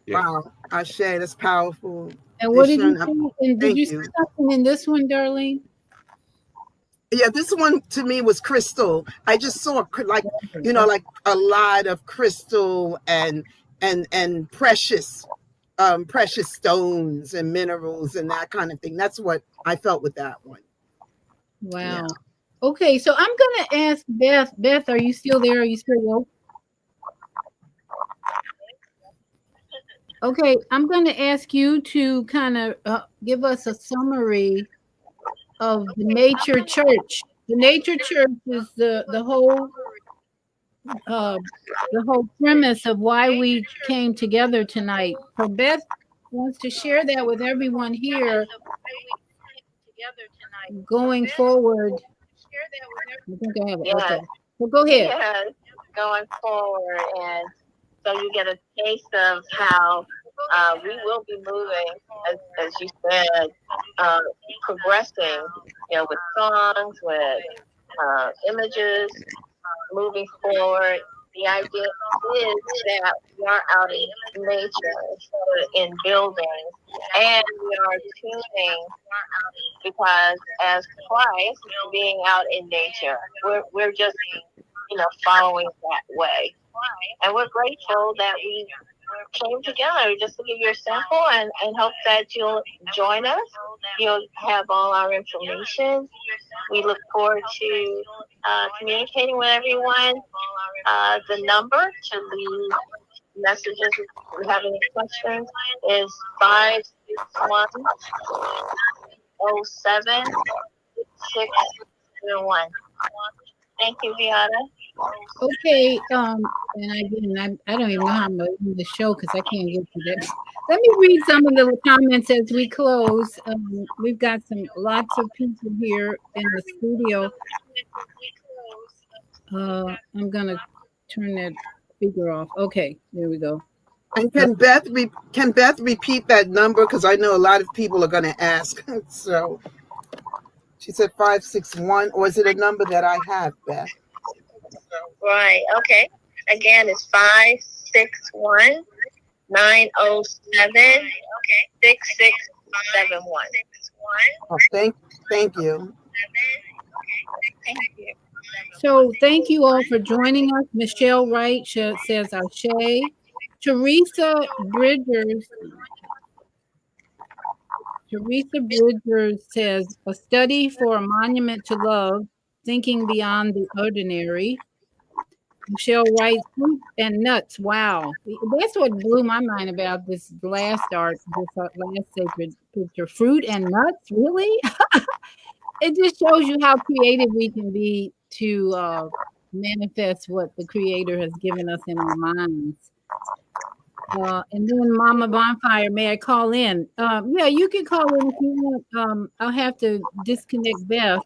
Wow, Ashe, that's powerful. And what did you see? And did you see something in this one, Darlene? Yeah, this one to me was crystal. I just saw like a lot of crystal and precious stones and minerals and that kind of thing. That's what I felt with that one. Wow. Yeah. Okay, so I'm going to ask Beth. Beth, are you still there? Are you still woke? Okay, I'm going to ask you to kind of give us a summary of the Nature Church. The Nature Church is the whole premise of why we came together tonight. So Beth wants to share that with everyone here going forward. I think I have it. Okay. So go ahead. Yes, going forward, and so you get a taste of how we will be moving, as you said, progressing, with songs, with images, moving forward. The idea is that we are out in nature, in buildings, and we are tuning, because as Christ, being out in nature, we're just, following that way. And we're grateful that we came together just to give you a sample, and hope that you'll join us. You'll have all our information. We look forward to communicating with everyone. The number to leave messages if you have any questions is 561-07-671. Thank you, Viana. Okay, and again, I don't even know how I'm going to end the show because I can't get to that. Let me read some of the comments as we close. We've got lots of people here in the studio. I'm going to turn that speaker off. Okay, there we go. And can Beth repeat that number? Because I know a lot of people are going to ask. So she said 561, or is it a number that I have, Beth? Right. Okay. Again, it's 561-907-6671. Oh, thank you. Thank you. So thank you all for joining us. Michelle Wright says Ashe. Teresa Bridgers says, a study for a monument to love, thinking beyond the ordinary. Michelle writes fruit and nuts. Wow, that's what blew my mind about this last last sacred picture. Fruit and nuts, really? It just shows you how creative we can be to manifest what the Creator has given us in our minds. And then Mama Bonfire, may I call in? Yeah, you can call in if you want. I'll have to disconnect Beth.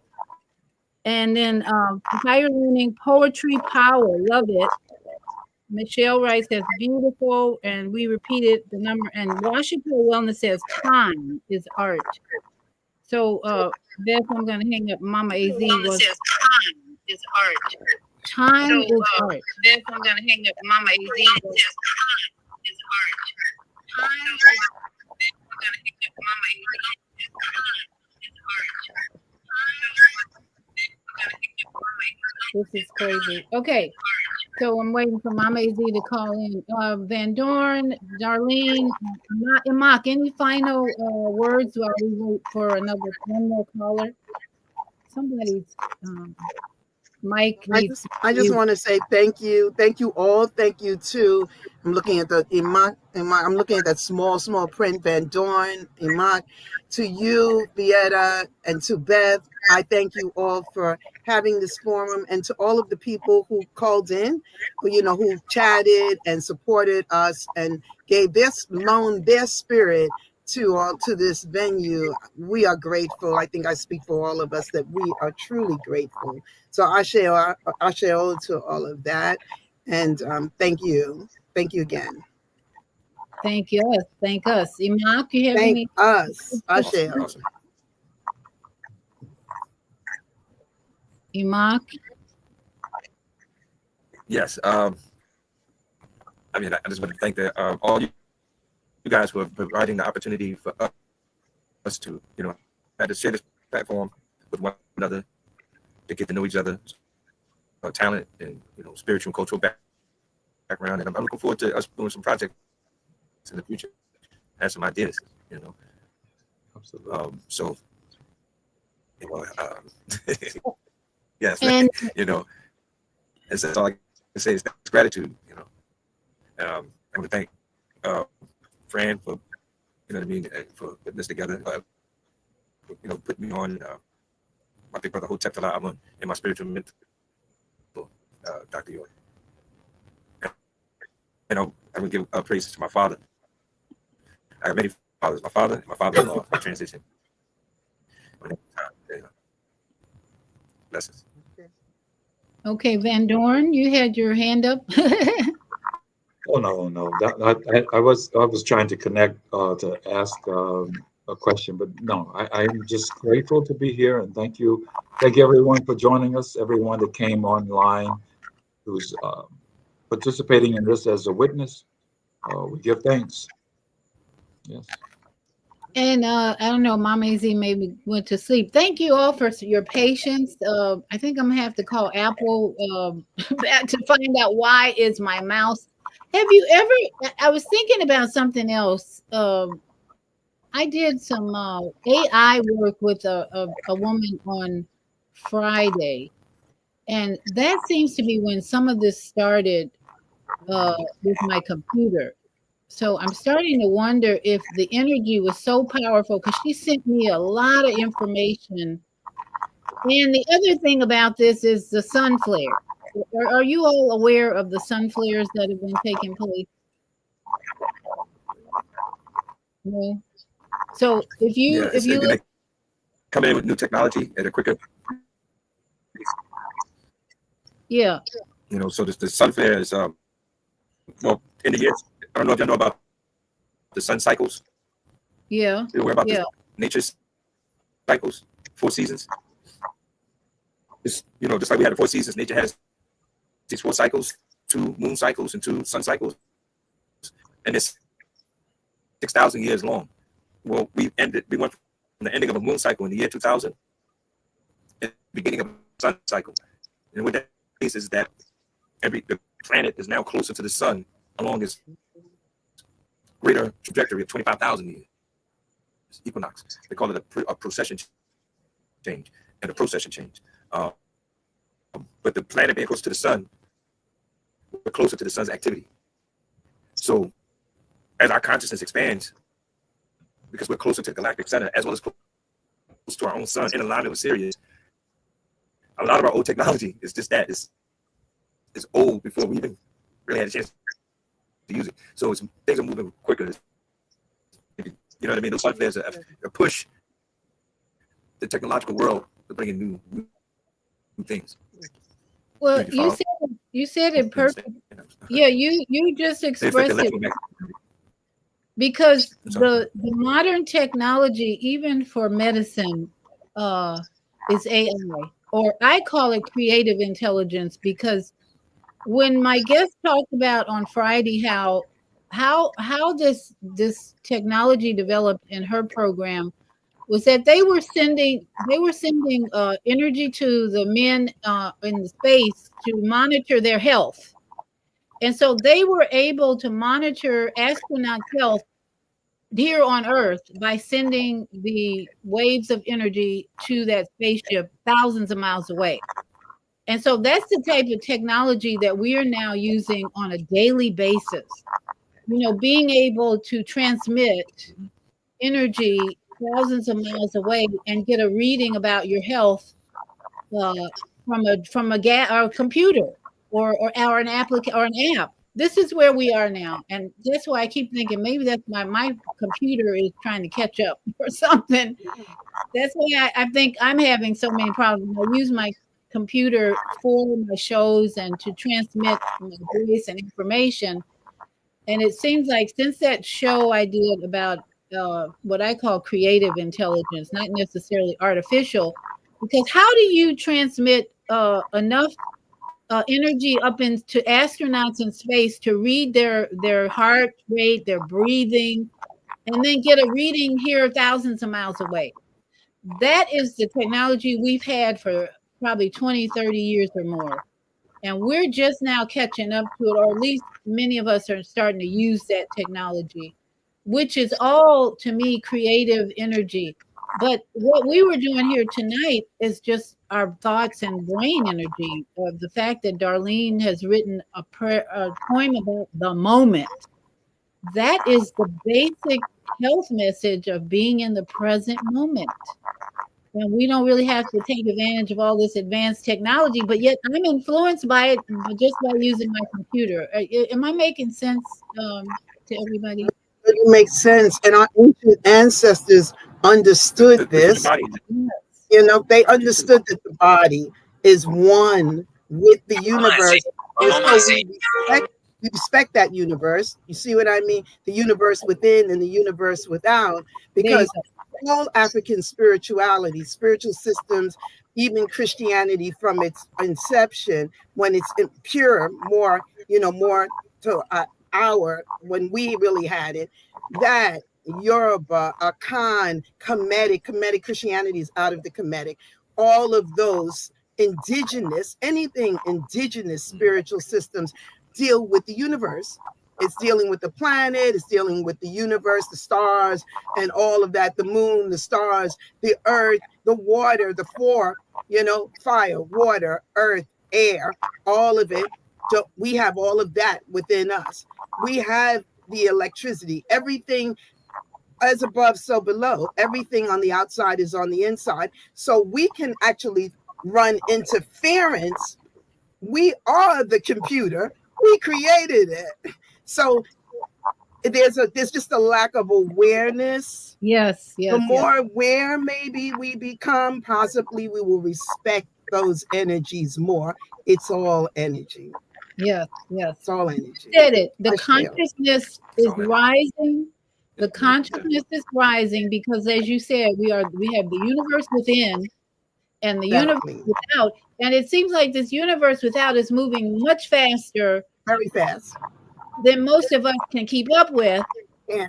And then Fire Learning Poetry Power, love it. Michelle writes says beautiful, and we repeated the number. And Washington Wellness says time is art. So Beth, I'm gonna hang up. Mama AZ was says time is art. time is art. Beth, I'm gonna hang up. Mama AZ says time is art. Time is I'm gonna hang up. Mama AZ says time is art. This is crazy. Okay, so I'm waiting for Mama AZ to call in. Van Dorn, Darlene, Imak, any final words while we wait for one more caller? Somebody's Mike. I just want to say thank you all. Thank you to. I'm looking at the Imak. I'm looking at that small print. Van Dorn, Imak, to you, Vieta, and to Beth. I thank you all for having this forum, and to all of the people who called in, who chatted and supported us and gave their spirit to this venue. We are grateful. I think I speak for all of us that we are truly grateful. So I share to all of that, and thank you again. Thank us. Imak, you have Thank any? us. I share. Awesome. Imak. Yes. I just want to thank all you guys for providing the opportunity for us to, had to share this platform with one another, to get to know each other, our talent and spiritual and cultural background. And I'm looking forward to us doing some projects in the future. Have some ideas, Absolutely. So, yes, And that's all I can say is gratitude. I want to thank Fran for, for putting this together. Putting me on my big brother Hotep Tala'amun and my spiritual mentor, Dr. York. I would give praises to my father. I have many fathers. My father and my father-in-law transition. Blessings. okay, Van Dorn, you had your hand up. Oh no. I was trying to connect to ask a question, but no, I'm just grateful to be here, and thank you everyone for joining us. Everyone that came online who's participating in this as a witness, we give thanks. Yes. And I don't know, Mama Z maybe went to sleep. Thank you all for your patience. I think I'm gonna have to call Apple back to find out why is my mouse. Have you ever? I was thinking about something else. I did some AI work with a woman on Friday, and that seems to be when some of this started with my computer. So I'm starting to wonder if the energy was so powerful, because she sent me a lot of information. And the other thing about this is the sun flare. Are you all aware of the sun flares that have been taking place? No. So if you come in with new technology at a quicker, yeah. So the sun flare is in the years. I don't know if you know about the sun cycles. Yeah. You're aware about the nature's cycles, 4 seasons. It's, just like we had the 4 seasons, nature has these 4 cycles, 2 moon cycles and 2 sun cycles, and it's 6,000 years long. Well, we went from the ending of a moon cycle in the year 2000 and the beginning of a sun cycle. And what that means is that the planet is now closer to the sun along its greater trajectory of 25,000 years. Equinox. They call it a precession change and a precession change. But the planet being close to the sun closer to the sun's activity. So as our consciousness expands, because we're closer to the galactic center, as well as close to our own sun, in alignment with Sirius, a lot of our old technology is just that. It's old before we even really had a chance to use it. So things are moving quicker. You know what I mean? Looks like there's a push the technological world to bring in new things. Well, you said it perfect. Yeah, you just expressed it. Because the modern technology, even for medicine, is AI, or I call it creative intelligence, because when my guest talked about on Friday how this technology developed in her program was that they were sending energy to the men in the space to monitor their health. And so they were able to monitor astronauts' health here on Earth by sending the waves of energy to that spaceship thousands of miles away. And so that's the type of technology that we are now using on a daily basis. You know, being able to transmit energy thousands of miles away and get a reading about your health from a computer or an app. This is where we are now, and that's why I keep thinking maybe that's my computer is trying to catch up or something. That's why I think I'm having so many problems. I use my computer for my shows and to transmit my voice and information. And it seems like since that show I did about what I call creative intelligence, not necessarily artificial, because how do you transmit enough energy up into astronauts in space to read their heart rate, their breathing, and then get a reading here thousands of miles away? That is the technology we've had for probably 20, 30 years or more. And we're just now catching up to it, or at least many of us are starting to use that technology, which is all, to me, creative energy. But what we were doing here tonight is just our thoughts and brain energy of the fact that Darlene has written a poem about the moment. That is the basic health message of being in the present moment. And we don't really have to take advantage of all this advanced technology, but yet I'm influenced by it just by using my computer. Am I making sense to everybody? It makes sense. And our ancient ancestors understood this. You know, they understood that the body is one with the universe. We respect that universe. You see what I mean? The universe within and the universe without, because all African spirituality, spiritual systems, even Christianity from its inception, when it's pure, more to when we really had it, that Yoruba, Akan, Kemetic Christianity is out of the Kemetic. All of those anything indigenous spiritual systems deal with the universe. It's dealing with the planet, it's dealing with the universe, the stars, and all of that, the moon, the stars, the earth, the water, the four, fire, water, earth, air, all of it. So we have all of that within us. We have the electricity, everything as above, so below. Everything on the outside is on the inside. So we can actually run interference. We are the computer. We created it. So there's just a lack of awareness. Yes. The more aware maybe we become, possibly we will respect those energies more. It's all energy. Yes. It's all energy. You said it. The consciousness is rising. The consciousness is rising because, as you said, we have the universe within and the universe without. And it seems like this universe without is moving much faster. Very fast. Than most of us can keep up with. Yeah.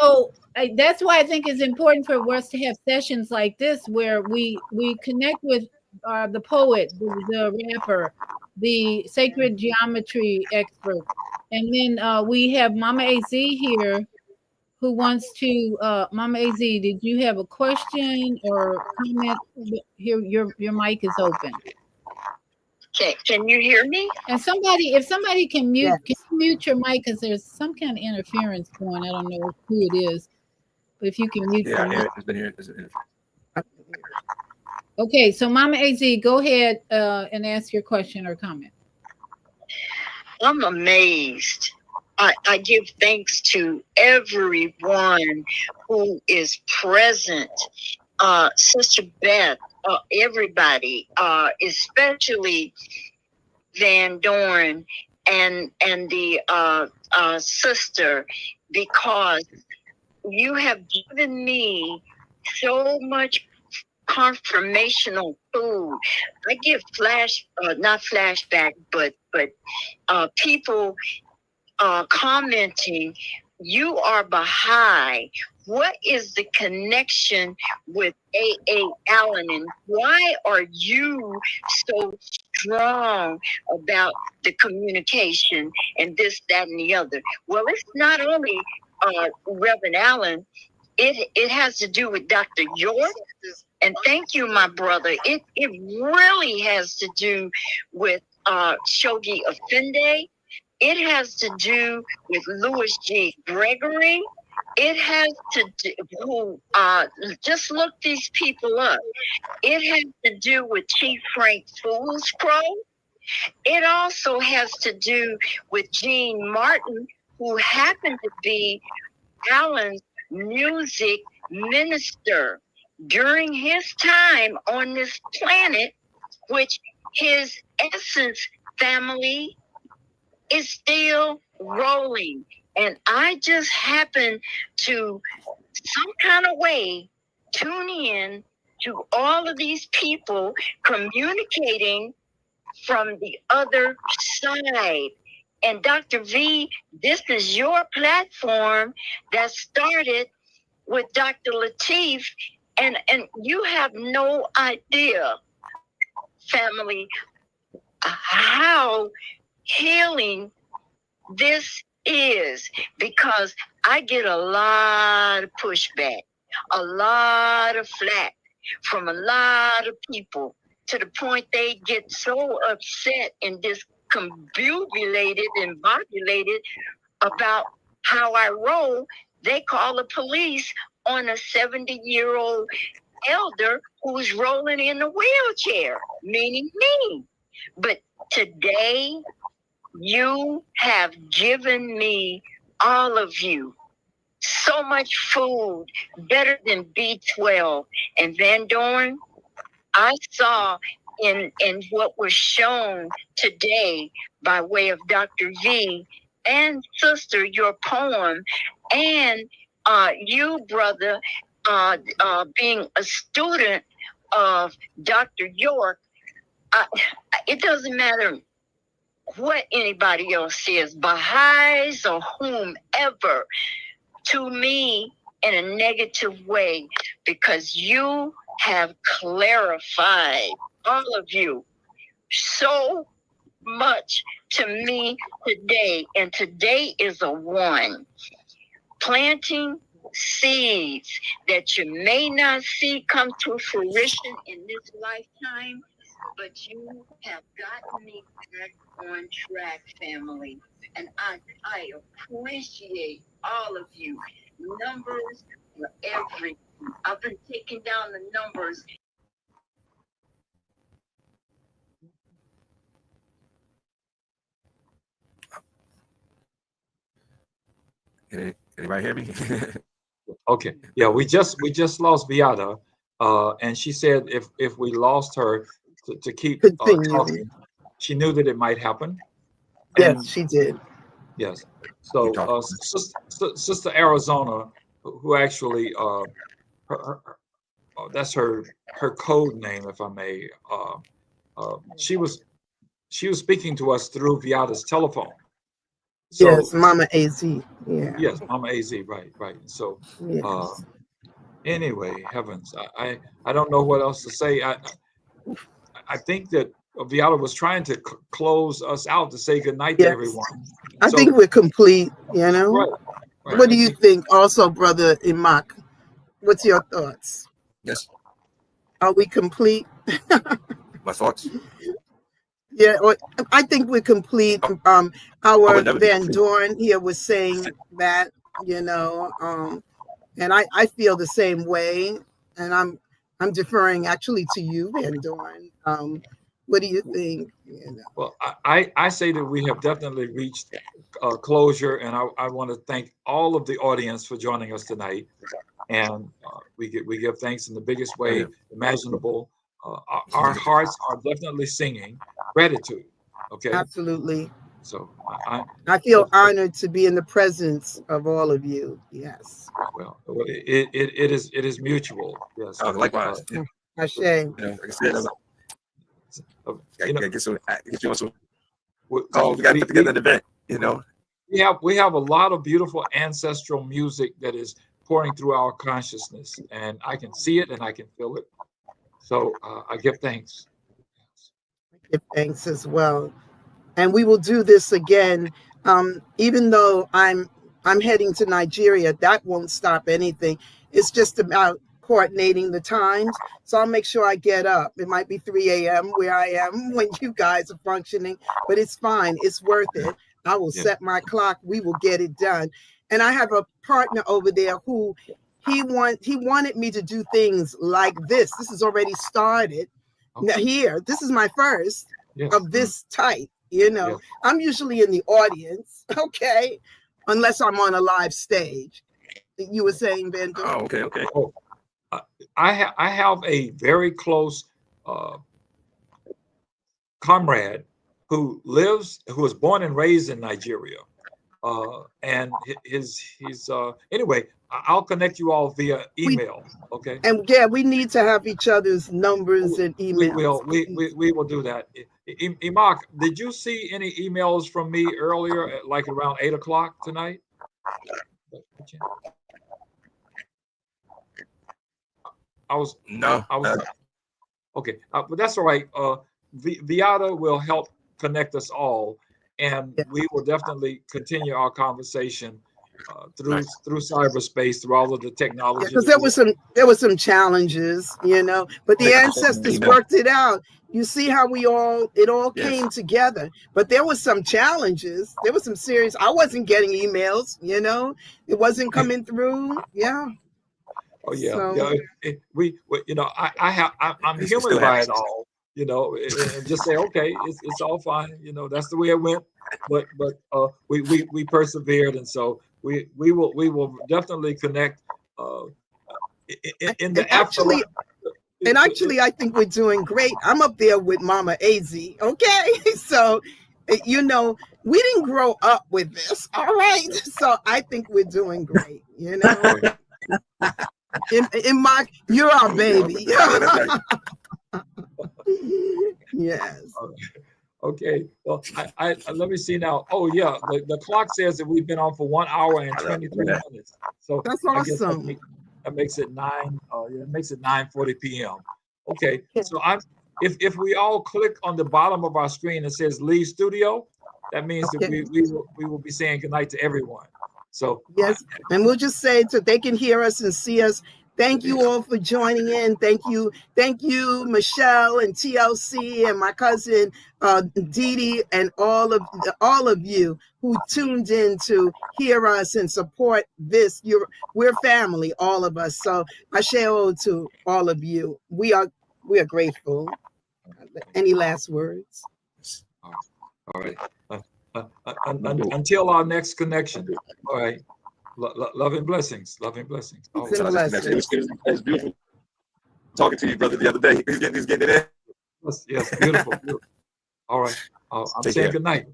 So that's why I think it's important for us to have sessions like this where we connect with the poet, the rapper, the sacred geometry expert. And then we have Mama AZ here who wants to, Mama AZ, did you have a question or comment? Here, your mic is open. Can you hear me? And somebody, if somebody can mute, Yes. can you mute your mic? Because there's some kind of interference going. I don't know who it is, but if you can mute Yeah, your mic. it's been here. Okay, so Mama AZ, go ahead and ask your question or comment. I'm amazed. I give thanks to everyone who is present. Sister Beth, everybody, especially Van Dorn and the sister, because you have given me so much confirmational food. I get not flashback, but people commenting, you are Baha'i. What is the connection with A.A. Allen, and why are you so strong about the communication and this, that, and the other? Well, it's not only Reverend Allen. It has to do with Dr. York. And thank you, my brother. It really has to do with Shogi Offende. It has to do with Louis G. Gregory. It has to do, just look these people up. It has to do with Chief Frank Foolscrow. It also has to do with Gene Martin, who happened to be Allen's music minister during his time on this planet, which his Essence family is still rolling. And I just happen to, some kind of way, tune in to all of these people communicating from the other side. And Dr. V, this is your platform that started with Dr. Lateef, and you have no idea, family, how healing this is, because I get a lot of pushback, a lot of flack from a lot of people, to the point they get so upset and discombobulated and bobulated about how I roll. They call the police on a 70-year-old elder who's rolling in a wheelchair, meaning me. But today, you have given me, all of you, so much food, better than B12. And Van Dorn, I saw in what was shown today by way of Dr. V and sister, your poem, and you, brother, being a student of Dr. York. It doesn't matter what anybody else says, Baha'is or whomever, to me in a negative way, because you have clarified, all of you, so much to me today. And today is a one. Planting seeds that you may not see come to fruition in this lifetime, but you have gotten me back on track, family. And I appreciate all of you. Numbers are everything. I've been taking down the numbers. Anybody hear me? Okay. Yeah, we just lost Beata, and she said if we lost her to keep talking, she knew that it might happen. Yes, And she did. yes. So Sister Arizona, who actually that's her code name, if I may. She was speaking to us through Viata's telephone. So, yes, Mama AZ. Yeah. Yes, Mama AZ. Right. So, Yes. anyway, heavens, I don't know what else to say. I think that Viata was trying to close us out to say goodnight to everyone. I think we're complete, you know? Right. What do you think also, Brother Imak? What's your thoughts? Yes. Are we complete? My thoughts? Yeah, or I think we're complete. Our never- Van Dorn here was saying that, and I feel the same way. And I'm deferring actually to you, Van Dorn. What do you think? Well, I say that we have definitely reached closure, and I want to thank all of the audience for joining us tonight. And we give thanks in the biggest way imaginable. Our hearts are definitely singing gratitude. Okay. Absolutely. So I feel honored to be in the presence of all of you. Yes. well, it is mutual. Yes. Likewise. Ashe. Like I said, I guess you also we got to put together an event. We have a lot of beautiful ancestral music that is pouring through our consciousness, and I can see it and I can feel it. So I give thanks. I give thanks as well. And we will do this again. Even though I'm heading to Nigeria, that won't stop anything. It's just about coordinating the times. So I'll make sure I get up. It might be 3 a.m. where I am when you guys are functioning, but it's fine. It's worth it. I will set my clock. We will get it done. And I have a partner over there who he wanted me to do things like this. This is already started. Okay. Now here, this is my first of this type. I'm usually in the audience, okay, unless I'm on a live stage. You were saying, Van Dorn? Oh, okay. Oh, I have a very close comrade who was born and raised in Nigeria, and anyway. I'll connect you all via email. Okay. And we need to have each other's numbers and emails. We will do that. Imak, did you see any emails from me earlier at like around 8 o'clock tonight? No. Okay, but that's all right. Viata will help connect us all, and we will definitely continue our conversation through cyberspace, through all of the technology. Because there was some challenges, but the ancestors worked it out. You see how it all came together. But there was some challenges. There was some serious. I wasn't getting emails. It wasn't coming through. Yeah. Oh yeah, So, I'm humored by it all. And just say, okay, it's all fine. That's the way it went. But we persevered, and so we will definitely connect in the actually. And actually, I think we're doing great. I'm up there with Mama AZ. Okay, so we didn't grow up with this. All right, so I think we're doing great. In you're our baby. Yes. Okay. Well, I let me see now. Oh yeah, the clock says that we've been on for 1 hour and 23 minutes. So that's awesome. That makes it 9:40 p.m. Okay. So if we all click on the bottom of our screen and says leave studio, that means that we will be saying goodnight to everyone. So yes, and we'll just say so they can hear us and see us. Thank you all for joining in. Thank you, Michelle and TLC and my cousin Dee Dee and all of you who tuned in to hear us and support this. We're family, all of us. So I share to all of you. We are grateful. Any last words? All right. Until our next connection. All right. Love and blessings. Love and blessings. Oh, it was beautiful talking to you, brother, the other day. He's getting it in. Yes, beautiful. All right. I'm saying good night.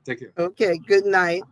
Take care. Okay, good night.